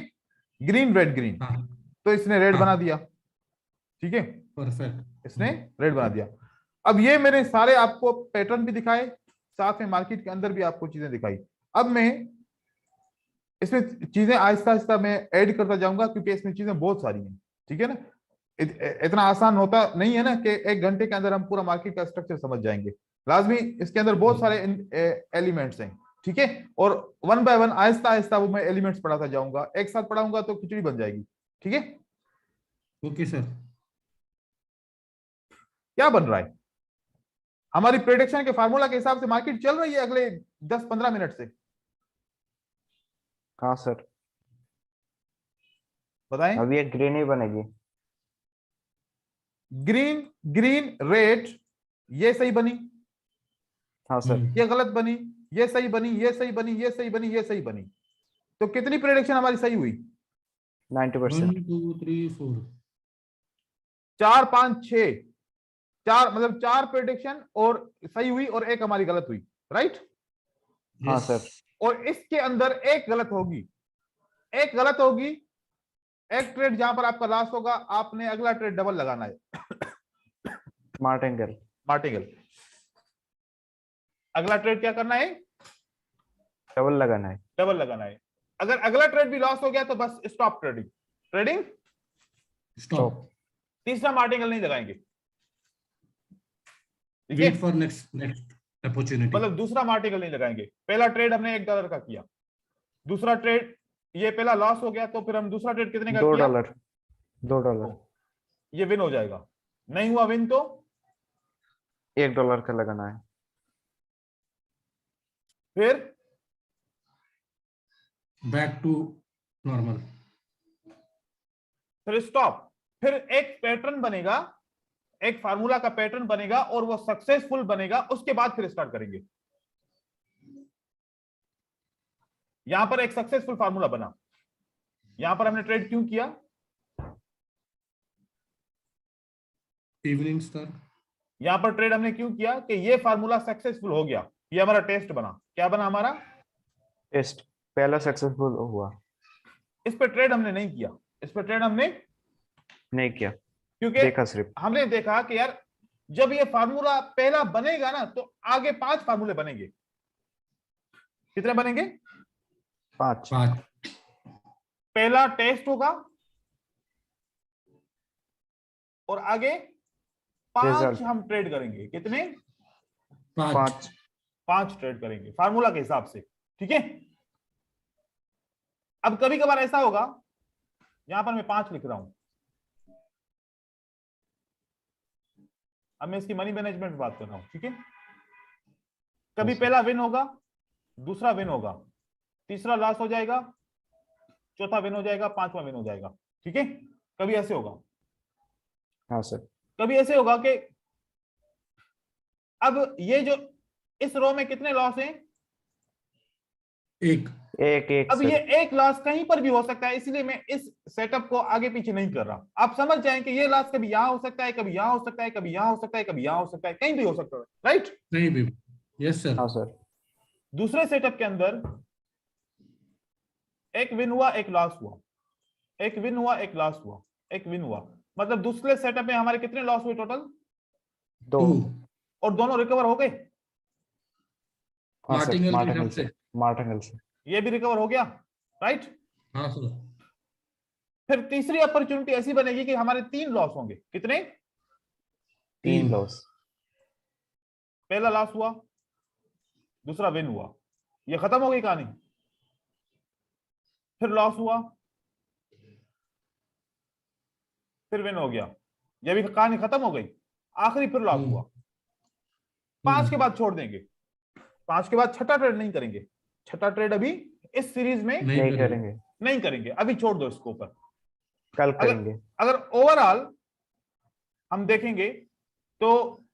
ग्रीन रेड ग्रीन, हाँ तो इसने रेड हाँ बना दिया। ठीक है, परफेक्ट। इसने रेड बना दिया। अब ये मैंने सारे आपको पैटर्न भी दिखाए, साथ में मार्केट के अंदर भी आपको चीजें दिखाई। अब मैं इसमें चीजें आहिस्ता आहिस्ता मैं ऐड करता जाऊंगा, क्योंकि इसमें चीजें बहुत सारी हैं। ठीक है ना? इतना आसान होता नहीं है ना कि 1 घंटे के अंदर हम पूरा मार्केट का स्ट्रक्चर समझ जाएंगे। लाजमी इसके अंदर बहुत सारे एलिमेंट्स हैं। ठीक है, और one by one Aahista Aahista वो मैं एलिमेंट्स पढ़ाता जाऊंगा, एक साथ पढ़ाऊंगा तो खिचड़ी बन जाएगी। ठीक है, ओके सर। क्या बन रहा है? हमारी प्रेडिक्शन के फार्मूला के हिसाब से मार्केट चल रही है अगले 10-15 मिनट से। हाँ सर, बताएं। अभी एक ग्रीन ही बनेगी। ग्रीन ग्रीन रेड, ये सही बनी, हाँ सर। ये गलत बनी, ये सही बनी, ये सही बनी, ये सही बनी, ये सही बनी। तो कितनी प्रेडिक्शन हमारी सही हुई? 90%। 1 2 3 4। 4 5 6, 4 मतलब 4 प्रेडिक्शन और सही हुई और एक हमारी गलत हुई, राइट? हाँ सर। और इसके अंदर एक गलत होगी, एक गलत होगी, एक ट्रेड जहां पर आपका लॉस होगा, आपने अगला ट्रेड डबल लगाना है। मार्टिंगल। मार्टिंगल, अगला ट्रेड क्या करना है? डबल लगाना है। डबल लगाना है। अगर अगला ट्रेड भी लॉस हो गया तो बस स्टॉप ट्रेडिंग, ट्रेडिंग स्टॉप। तीसरा मार्टिंगल नहीं लगाएंगे। ठीक है, wait for next next. Opportunity. मतलब दूसरा मार्टिकल नहीं लगाएंगे। पहला ट्रेड हमने $1 का किया, दूसरा ट्रेड ये पहला लॉस हो गया, तो फिर हम दूसरा ट्रेड कितने का किया? $2 $2 ये विन हो जाएगा। नहीं हुआ विन तो $1 का लगाना है। फिर बैक टू नॉर्मल। फिर स्टॉप। फिर एक पैटर्न बनेगा, एक फार्मूला का पैटर्न बनेगा और वो सक्सेसफुल बनेगा, उसके बाद फिर स्टार्ट करेंगे। यहां पर एक सक्सेसफुल फार्मूला बना, यहां पर हमने ट्रेड क्यों किया? Evening star. यहां पर ट्रेड हमने क्यों किया कि ये फार्मूला सक्सेसफुल हो गया, ये हमारा टेस्ट बना। क्या बना हमारा? टेस्ट पहला सक्सेसफुल हुआ। इस पर ट्रेड हमने नहीं किया, इस पर ट्रेड हमने नहीं किया, क्योंकि देखा सिर्फ। हमने देखा कि यार जब ये फार्मूला पहला बनेगा ना तो आगे 5 फार्मूले बनेंगे। कितने बनेंगे? 5। पहला टेस्ट होगा और आगे 5 Result। हम ट्रेड करेंगे। कितने? 5। 5 ट्रेड करेंगे फार्मूला के हिसाब से, ठीक है। अब कभी कभार ऐसा होगा, यहां पर मैं 5 लिख रहा हूं, अब मैं इसकी मनी मैनेजमेंट बात कर रहा हूं, ठीक है। कभी पहला विन होगा, दूसरा विन होगा, तीसरा लॉस हो जाएगा, चौथा विन हो जाएगा, पांचवा विन हो जाएगा, ठीक है। कभी ऐसे होगा। हाँ सर। कभी ऐसे होगा कि अब ये जो इस रो में कितने लॉस हैं? एक। एक अब सर। ये एक लॉस कहीं पर भी हो सकता है, इसलिए मैं इस सेटअप को आगे पीछे नहीं कर रहा। आप समझ जाएं कि ये लॉस कभी यहां हो सकता है, कभी यहां हो सकता है, कभी यहां हो सकता है, कभी यहां हो सकता है, कहीं भी हो सकता है, राइट? नहीं भी। Yes sir. हाँ सर। दूसरे सेटअप के अंदर एक विन हुआ, एक लॉस हुआ, एक विन हुआ, एक लॉस हुआ, एक विन हुआ, मतलब दूसरे सेटअप में हमारे कितने लॉस हुए टोटल? 2। 2। और दोनों रिकवर हो गए। हाँ सर, मार्टिंगल के मार्टिंगल हिसाब से। से। मार्टिंगल से। ये भी रिकवर हो गया, राइट? हाँ सर। फिर तीसरी अपॉर्चुनिटी ऐसी बनेगी कि हमारे 3 लॉस होंगे। कितने? 3 लॉस। पहला लॉस हुआ, दूसरा विन हुआ, ये खत्म हो गई कहानी। फिर लॉस हुआ, फिर विन हो गया, ये भी कहानी खत्म हो गई। आखिरी फिर लॉस हुआ। 5 के बाद छोड़ देंगे, 5 के बाद छठा ट्रेड नहीं करेंगे। छठा ट्रेड अभी इस सीरीज में नहीं करेंगे, नहीं करेंगे, अभी छोड़ दो इसको ऊपर। कल करेंगे। अगर ओवरऑल हम देखेंगे तो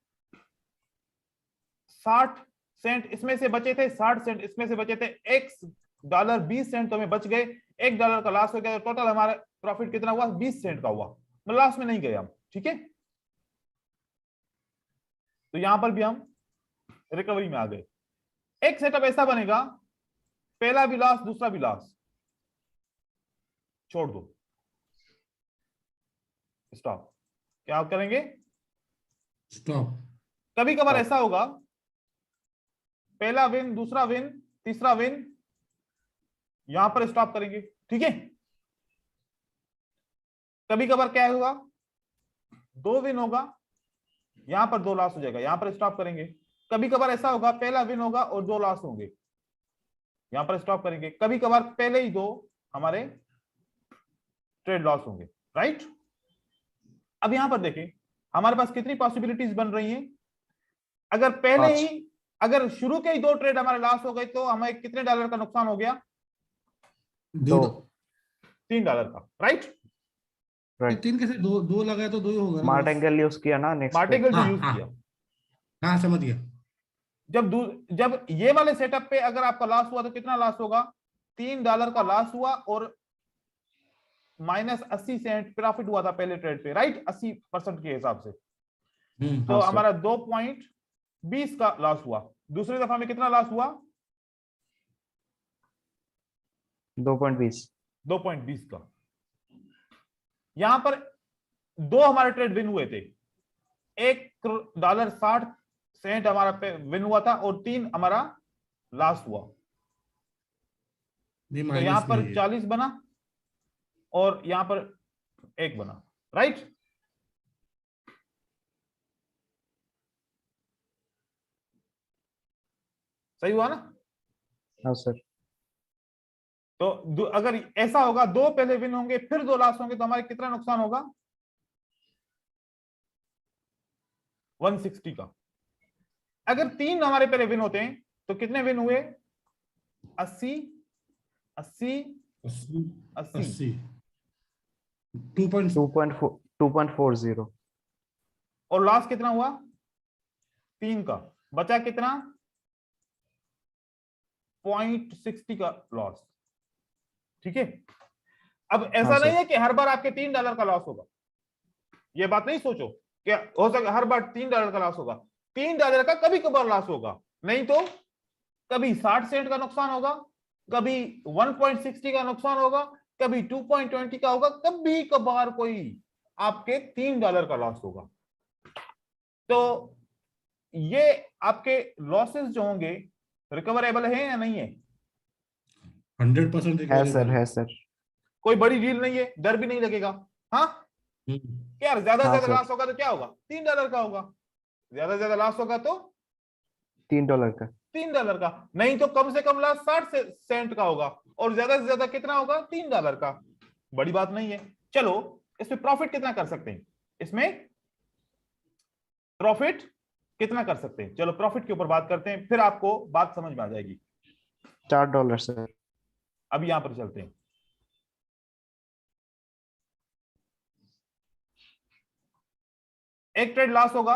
60 सेंट इसमें से बचे थे, 60 सेंट इसमें से बचे थे, $1.20 तो हमें बच गए। $1 का लॉस हो गया, तो टोटल हमारा प्रॉफिट कितना हुआ? 20 सेंट का हुआ। मतलब लॉस में नहीं गए हम, ठीक है। तो यहां पर भी हम रिकवरी में आ गए। एक सेटअप ऐसा बनेगा, पहला भी लॉस, दूसरा भी लॉस, छोड़ दो, स्टॉप। क्या करेंगे? स्टॉप। कभी कभार ऐसा होगा, पहला विन, दूसरा विन, तीसरा विन, यहां पर स्टॉप करेंगे, ठीक है। कभी कभार क्या होगा, 2 विन होगा, यहां पर 2 लॉस हो जाएगा, यहां पर स्टॉप करेंगे। कभी कभार ऐसा होगा, पहला विन होगा और 2 लॉस होंगे, यहां पर स्टॉप करेंगे। कभी कभार पहले ही 2 हमारे ट्रेड लॉस होंगे, राइट? अब यहां पर देखें हमारे पास कितनी पॉसिबिलिटीज बन रही हैं। अगर पहले 5। ही, अगर शुरू के ही 2 ट्रेड हमारे लॉस हो गए तो हमें कितने डॉलर का नुकसान हो गया? 2। $3 का, राइट? राइट। 3 कैसे? 2 लगाए तो 2 ही होगा ना। मार्टिंगल यूज किया ना नेक्स्ट पे। मार्टिकल जो हाँ, यूज हाँ। किया। हाँ समझ गया। जब ये वाले सेटअप पे अगर आपका लॉस हुआ तो कितना लॉस होगा? $3 का लॉस हुआ और -80 सेंट प्रॉफिट हुआ था पहले ट्रेड पे, राइट? 80% के हिसाब से। तो हाँ, सर। हमारा 2.20 का लॉस हुआ। दूसरी दफा में कितना लॉस हुआ? 2.20। 2.20 का। यहां पर 2 हमारे ट्रेड विन हुए थे, $1.60 हमारा विन हुआ था और 3 हमारा लॉस हुआ। ये तो यहां माइनस पर नहीं है। 40 बना और यहां पर 1 बना, राइट? सही हुआ ना? हाँ सर। तो अगर ऐसा होगा, दो पहले विन होंगे फिर दो लॉस होंगे, तो हमारे कितना नुकसान होगा? 160 का। अगर तीन हमारे पहले विन होते हैं तो कितने विन हुए? 80, 80, 80 80। 80 2.4 2.40। और लॉस कितना हुआ? 3 का। बचा कितना? 0.60 का लॉस। ठीक है। अब ऐसा हाँ नहीं सर। है कि हर बार आपके $3 का लॉस होगा। ये बात नहीं सोचो कि हो सकता हर बार $3 का लॉस होगा। $3 का कभी कभार लॉस होगा, नहीं तो कभी 60 सेंट का नुकसान होगा, कभी 1.60 का नुकसान होगा, कभी 2.20 का होगा, कभी कभार कोई आपके $3 का लॉस होगा। तो ये आपके लॉसेस जो होंगे रिकवरेबल है या नहीं है? 100% है सर, रिकवरेबल। है सर। कोई बड़ी डील नहीं है, डर भी नहीं लगेगा। हाँ यार, ज्यादा से हाँ ज्यादा सर, लॉस होगा तो क्या होगा? $3 का होगा। ज्यादा से ज्यादा लॉस होगा तो $3 का। $3 का, नहीं तो कम से कम लॉस 60 सेंट का होगा, और ज्यादा से ज्यादा कितना होगा? $3 का। बड़ी बात नहीं है। चलो, इसमें प्रॉफिट कितना कर सकते हैं? इसमें प्रॉफिट कितना कर सकते हैं? चलो प्रॉफिट के ऊपर बात करते हैं, फिर आपको बात समझ में आ जाएगी। $4 सर। अब यहां पर चलते हैं। एक ट्रेड लॉस होगा,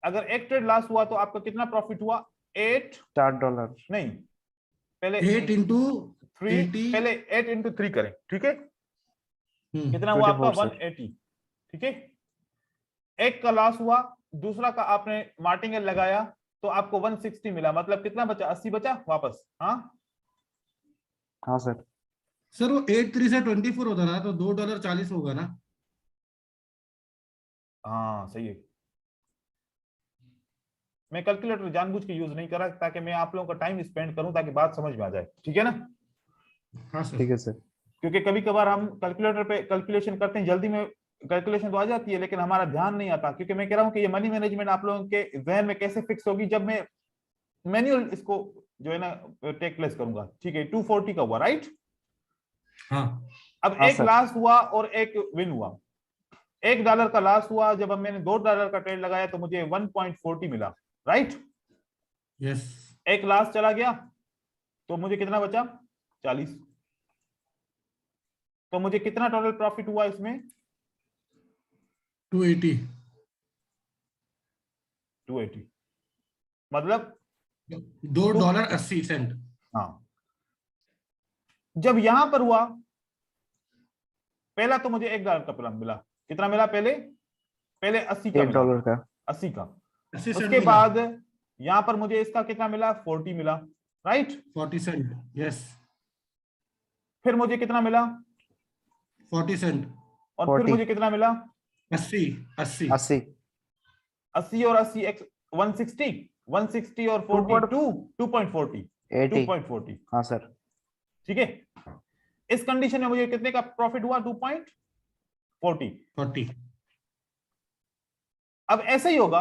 अगर एक ट्रेड लॉस हुआ तो आपका कितना प्रॉफिट हुआ? 8, $4। नहीं, पहले 8 इंटू 3, 80। पहले 8 इंटू 3 करें, ठीक है? कितना हुआ आपका? 24 सर। 180। ठीक है। एक का लॉस हुआ, दूसरा का आपने मार्टिंगेल लगाया तो आपको 160 मिला, मतलब कितना बचा? 80 बचा वापस। हाँ हाँ सर। सर वो 8 3 से 24 होता ना, तो $2.40 होगा ना। हाँ सही है। मैं कैलकुलेटर जानबूझ के यूज नहीं करा ताकि मैं आप लोगों का टाइम स्पेंड करूं, ताकि बात समझ में आ जाए, ठीक है ना? हाँ सर। ठीक है सर। क्योंकि कभी कभार हम कैलकुलेटर पे कैलकुलेशन करते हैं, जल्दी में कैलकुलेशन तो आ जाती है लेकिन हमारा ध्यान नहीं आता, क्योंकि मैं कह रहा हूं कि ये मनी मैनेजमेंट आप लोगों के जहन में कैसे फिक्स होगी जब मैं मैन्युअल इसको जो है ना टेक प्लेस करूंगा। ठीक है, 240 का हुआ, राइट? हाँ अब हाँ एक सर। लॉस हुआ और एक विन हुआ। $1 का लॉस हुआ, जब मैंने $2 का ट्रेड लगाया तो मुझे 1.40 मिला, राइट? यस। एक लॉस चला गया तो मुझे कितना बचा? 40। तो मुझे कितना टोटल प्रॉफिट हुआ इसमें? 280। 280, मतलब $2.80। हाँ। जब यहां पर हुआ, पहला तो मुझे $1 का प्लान मिला। कितना मिला? पहले पहले 80 का मिला, $1 का। 80 का। 80 सेंट उसके मिला। बाद यहां पर मुझे इसका कितना मिला? 40 मिला, राइट? 40 सेंट। यस। फिर मुझे कितना मिला? 40 सेंट। और फिर 40। मुझे कितना मिला? 80 80। 80। 80 और 80 160, 160 और 42, 2.40, 80। 2.40। हाँ सर। ठीक है। इस कंडीशन में मुझे कितने का प्रॉफिट हुआ? 2.40। 40। अब ऐसे ही होगा,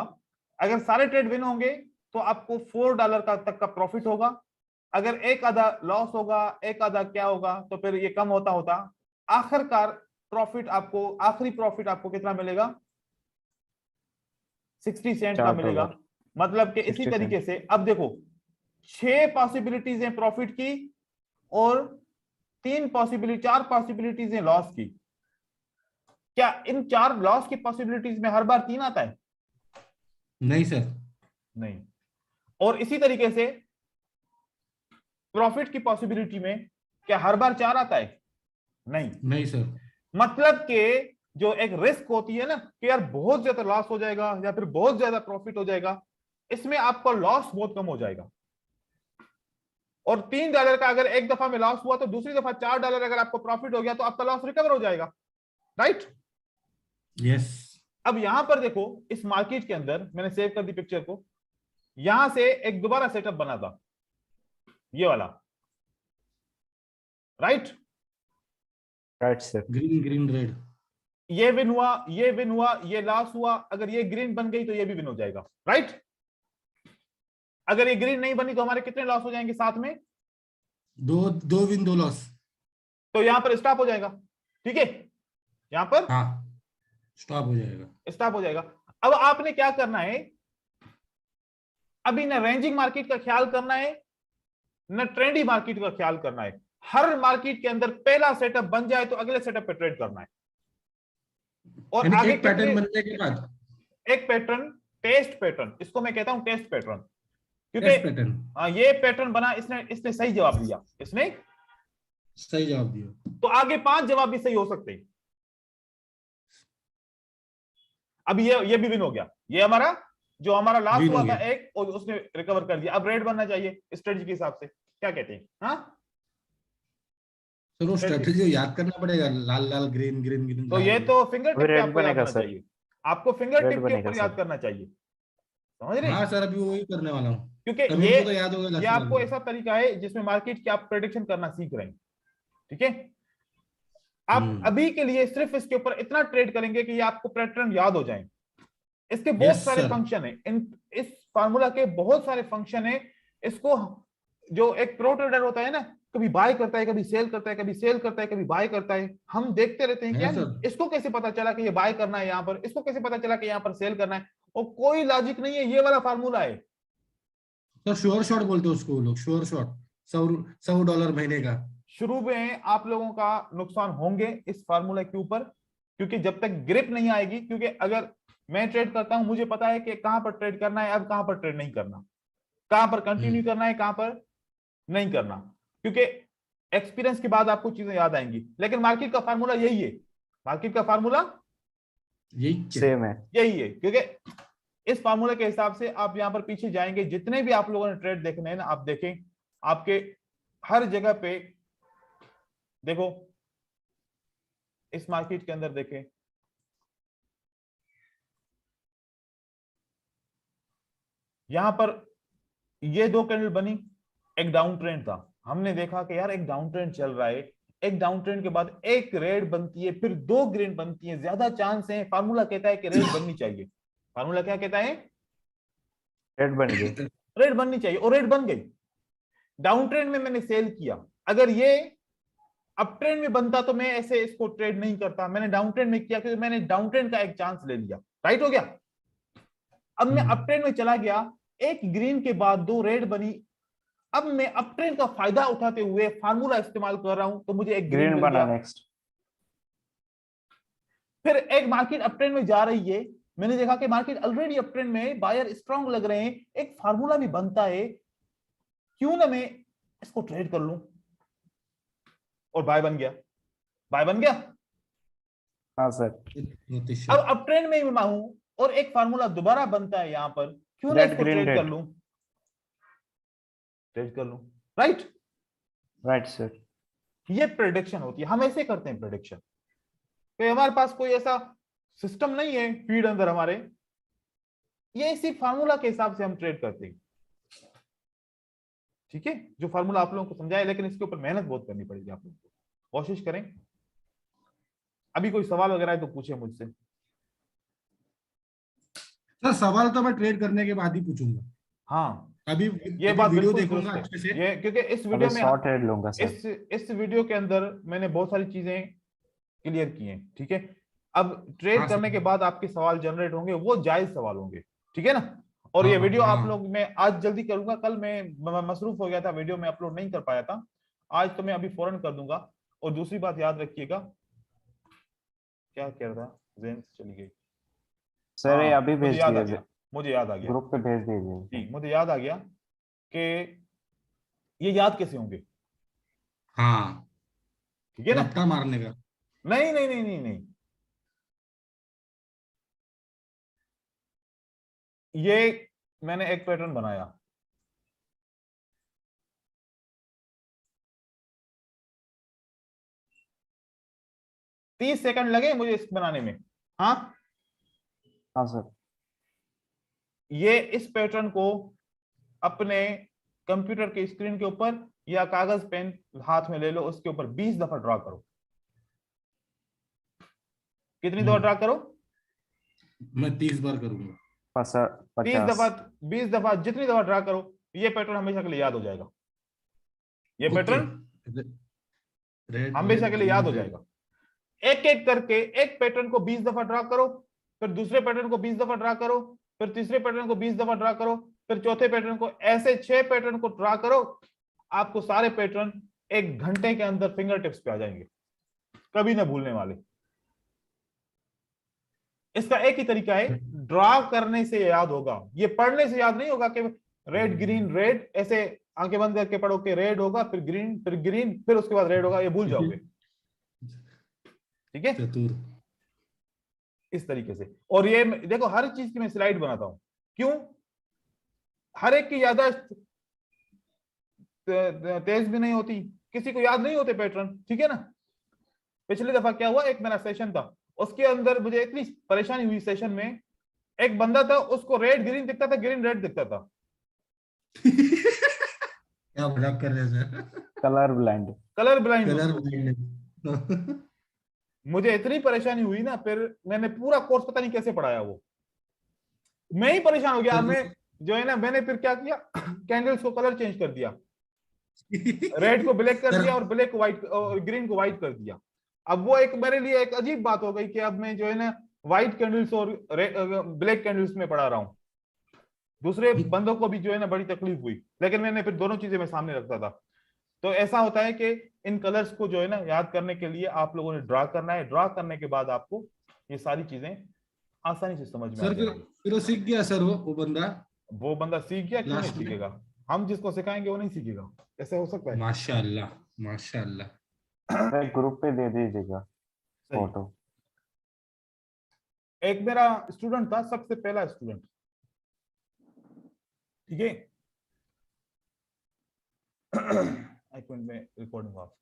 अगर सारे ट्रेड विन होंगे तो आपको $4 का तक का प्रॉफिट होगा। अगर एक आधा लॉस होगा, एक आधा क्या होगा, तो फिर ये कम होता होता आखिरकार प्रॉफिट आपको, आखिरी प्रॉफिट आपको कितना मिलेगा? 60 सेंट का मिलेगा। $4। मतलब कि इसी 60 तरीके सेंट। से अब देखो, 6 पॉसिबिलिटीज हैं प्रॉफिट की और 4 पॉसिबिलिटीज हैं लॉस की। क्या इन 4 लॉस की पॉसिबिलिटीज में हर बार 3 आता है? नहीं सर। नहीं। और इसी तरीके से प्रॉफिट की पॉसिबिलिटी में क्या हर बार 4 आता है? नहीं। नहीं सर। मतलब कि जो एक रिस्क होती है ना कि यार बहुत ज्यादा लॉस हो जाएगा या फिर बहुत ज्यादा प्रॉफिट हो जाएगा, इसमें आपका लॉस बहुत कम हो जाएगा। और $3 का अगर एक दफा में लॉस हुआ तो दूसरी दफा $4 अगर आपको प्रॉफिट हो गया तो आपका लॉस रिकवर हो जाएगा, राइट? यस। अब यहां पर देखो, इस मार्केट के अंदर मैंने सेव कर दी पिक्चर को, यहां से एक दोबारा सेटअप बना था, ये वाला, right? Right sir. Green green red. ये विन हुआ, ये विन हुआ, ये लॉस हुआ, अगर ये ग्रीन बन गई तो ये भी विन हो जाएगा, राइट। अगर ये ग्रीन नहीं बनी तो हमारे कितने लॉस हो जाएंगे साथ में? 2 विन 2 लॉस। तो यहां पर स्टॉप हो जाएगा, ठीक है, यहां पर हाँ स्टॉप हो जाएगा। स्टॉप हो जाएगा। अब आपने क्या करना है, अभी ना रेंजिंग मार्केट का ख्याल करना है न ट्रेंडी मार्केट का ख्याल करना है। हर मार्केट के अंदर पहला सेटअप बन जाए तो अगले सेटअप पे ट्रेड करना है। और यानी आगे एक पैटर्न कितने, बनने के बाद एक पैटर्न, टेस्ट पैटर्न, इसको मैं कहता हूं टेस्ट पैटर्न, क्योंकि टेस्ट पैटर्न। ये पैटर्न बना, इसने इसने सही जवाब दिया, इसने सही जवाब दिया। तो आगे 5 जवाब भी सही हो सकते हैं। अभी ये भी विन हो गया, ये हमारा जो हमारा लास्ट Win हुआ हो था गया। एक, और उसने रिकवर कर दिया। अब रेड बनना चाहिए स्ट्रेटजी के हिसाब से, क्या कहते हैं? हाँ, सर वो स्ट्रेटजी याद करना पड़ेगा, लाल लाल ग्रीन ग्रीन ग्रीन। तो ये तो फिंगर टिप पे रेड आपको याद बनेगा होना सर। चाहिए, आपको फिंगर रेड टिप के बनेगा ऊपर याद सर। करना चाहिए, समझ रहे? हाँ सर अभी वही करने वाला हूँ। क्योंकि तभी ये उनको तो याद होगा ये आपको ऐसा तरीका है जिसमें मार्केट की आप प्रेडिक्शन करना सीख रहे हैं, ठीक है। आप अभी के लिए सिर्फ इसके ऊपर इतना ट्रेड करेंगे कि ये आपको पैटर्न याद हो जाए। इसके बहुत Yes, सारे sir. फंक्शन है, इस फार्मूला के बहुत सारे फंक्शन है। इसको जो एक प्रो ट्रेडर होता है ना, कभी बाय करता है, कभी सेल करता है, कभी सेल करता है, कभी बाय करता है, हम देखते रहते हैं कि है यार सर। इसको कैसे पता चला कि ये बाय करना है यहाँ पर, इसको कैसे पता चला कि यहाँ पर सेल करना है, और कोई लॉजिक नहीं है, ये वाला फार्मूला है। सर श्योर शॉट बोलते हैं उसको लोग, श्योर शॉट, $100 महीने का। शुरू में आप लोगों का नुकसान होंगे इस फार्मूला के ऊपर, क्योंकि जब तक ग्रिप नहीं आएगी, क्योंकि अगर मैं ट्रेड करता हूं मुझे पता है कि कहां पर ट्रेड करना है, अब कहां पर ट्रेड नहीं करना, कहां पर कंटिन्यू करना है, कहां पर नहीं करना, क्योंकि एक्सपीरियंस के बाद आपको चीजें याद आएंगी। लेकिन मार्केट का फार्मूला यही है, मार्केट का फार्मूला यही सेम है। यही है, क्योंकि इस फार्मूले के हिसाब से आप यहां पर पीछे जाएंगे, जितने भी आप लोगों ने ट्रेड देखने हैं ना, आप देखें आपके हर जगह पे, देखो इस मार्केट के अंदर देखें, यहां पर ये 2 कैंडल बनी, एक डाउन ट्रेंड था, हमने देखा कि यार एक डाउन ट्रेंड चल रहा है, एक डाउन ट्रेंड के बाद एक रेड बनती है, फिर 2 ग्रीन बनती है, ज्यादा चांस है, फार्मूला कहता है कि रेड बननी चाहिए। फार्मूला क्या कहता है? रेड बन गई। रेड बननी चाहिए, और रेड बन गई। डाउन ट्रेंड में मैंने सेल किया, अगर ये अप ट्रेंड में बनता तो मैं ऐसे इसको ट्रेड नहीं करता, मैंने डाउन ट्रेंड में किया क्योंकि मैंने डाउन ट्रेंड का एक चांस ले लिया, राइट हो गया। अब मैं अप ट्रेंड में चला गया, एक ग्रीन के बाद 2 रेड बनी, अब मैं अप ट्रेंड का फायदा उठाते हुए फार्मूला इस्तेमाल कर रहा हूं, तो मुझे एक ग्रीन ग्रीन मिल बना गया। नेक्स्ट। फिर एक मार्केट अप ट्रेंड में जा रही है, मैंने देखा कि मार्केट ऑलरेडी अप ट्रेंड में, बायर स्ट्रांग लग रहे हैं, एक फार्मूला भी बनता है, क्यों ना मैं इसको ट्रेड कर लूं, और बाय बन गया, बाय बन गया। हाँ सर। अब अप ट्रेंड में मैं हूं और एक फार्मूला दोबारा बनता है यहां पर, क्यों ना रेड इसको ग्रीन ट्रेड कर रेड। लूं, ट्रेड कर लूं, राइट। Right sir. ये प्रेडिक्शन होती है, हम ऐसे करते हैं प्रेडिक्शन, तो हमारे पास कोई ऐसा सिस्टम नहीं है फीड अंदर हमारे, ये इसी फार्मूला के हिसाब से हम ट्रेड करते हैं, ठीक है। जो फार्मूला आप लोगों को समझाया, लेकिन इसके ऊपर मेहनत बहुत करनी पड़ेगी आप लोगों को, कोशिश करें। अभी कोई सवाल वगैरह है तो पूछे मुझसे। सर सवाल तो मैं ट्रेड करने के बाद ही पूछूंगा। हाँ, अभी ये बात वीडियो बिल्कुल देखूंगा दुरुस्त अच्छे है, से। ये क्योंकि इस अभी वीडियो में, 100 ट्रेड लूंगा सर। इस वीडियो के अंदर मैंने बहुत सारी चीजें क्लियर की हैं, ठीक है। अब ट्रेड हाँ करने सर। के बाद आपके सवाल जनरेट होंगे, वो जायज सवाल होंगे, ठीक है ना। और हाँ ये वीडियो आप हाँ लोग, मैं आज जल्दी करूंगा, कल मैं मसरूफ हो गया था, वीडियो में अपलोड नहीं कर पाया था, आज तो मैं अभी फौरन कर दूंगा। और दूसरी बात याद रखिएगा, क्या कह रहा था, जेन से चली गई। सर ये हाँ, अभी मुझे भेज याद आ दिए, गया, मुझे याद आ गया, ग्रुप पे भेज दीजिए। जी मुझे याद आ गया कि ये याद कैसे होंगे, हाँ। ठीक है ना। रफ्ता मारने का। नहीं नहीं नहीं नहीं नहीं, ये मैंने एक पैटर्न बनाया, तीस सेकंड लगे मुझे इस बनाने में। हाँ, हाँ सर। ये इस पैटर्न को अपने कंप्यूटर के स्क्रीन के ऊपर या कागज पेन हाथ में ले लो, उसके ऊपर 20 दफा ड्रॉ करो। कितनी दफा ड्रा करो? मैं 30 बार करूंगा। 30 50। दफा, 20 दफा, जितनी दफा ड्रा करो, ये पैटर्न हमेशा के लिए याद हो जाएगा। ये पैटर्न रेड हमेशा के लिए याद हो जाएगा। एक एक करके एक पैटर्न को 20 दफा ड्रा करो, फिर दूसरे पैटर्न को 20 दफा ड्रा करो, फिर तीसरे पैटर्न को 20 दफा ड्रा करो, फिर चौथे पैटर्न को, ऐसे 6 पैटर्न को ड्रा करो। आपको सारे पैटर्न 1 घंटे के अंदर फिंगर टिप्स पे आ जाएंगे, कभी ना भूलने वाले। इसका एक ही तरीका है, ड्रा करने से याद होगा, ये पढ़ने से याद नहीं होगा कि रेड ग्रीन रेड, ऐसे आंखें बंद करके पढ़ो कि रेड होगा, फिर ग्रीन, फिर उसके बाद रेड होगा, ये भूल जाओगे। ठीक है, चतुर। इस तरीके से। और ये देखो, हर चीज की मैं स्लाइड बनाता हूं, क्यों? हर एक की याददाश्त तेज भी नहीं होती, किसी को याद नहीं होते पैटर्न, ठीक है ना। पिछली दफा क्या हुआ, एक मेरा सेशन था, उसके अंदर मुझे इतनी परेशानी हुई सेशन में, एक बंदा था उसको रेड ग्रीन दिखता था, ग्रीन रेड दिखता था। क्या मजाक कर रहे हैं sir? Colour blind. Colour blind. Colour blind. मुझे इतनी परेशानी हुई ना, फिर मैंने पूरा कोर्स पता नहीं कैसे पढ़ाया, वो मैं ही परेशान हो गया। मैं जो है ना, मैंने फिर क्या किया, कैंडल्स को कलर चेंज कर दिया, रेड को ब्लैक कर दिया और ब्लैक को व्हाइट और ग्रीन को व्हाइट कर दिया। अब वो एक मेरे लिए एक अजीब बात हो गई कि अब मैं जो है ना व्हाइट कैंडल्स और ब्लैक कैंडल्स में पढ़ा रहा हूँ। दूसरे बंदों को भी जो है ना बड़ी तकलीफ हुई, लेकिन मैंने फिर दोनों चीजें मैं सामने रखता था। तो ऐसा होता है कि इन कलर्स को जो है ना याद करने के लिए आप लोगों ने ड्रा करना है, ड्रा करने के बाद आपको ये सारी चीजें आसानी से समझ में आ सर जाएंगी। फिर वो सीख गया सर, वो बंदा। वो बंदा सीख गया, क्यों नहीं लास्ट में। सीखेगा? हम जिसको सिखाएंगे वो नहीं सीखेगा, ऐसा हो सकता है? माशाल्लाह माशाल्लाह। ग्रुप पे दे दीजिएगा सही। फोटो। एक मेरा स्टूडेंट था, सबसे पहला स्टूडेंट, ठीक है। एक मिनट में रिकॉर्डिंग आपको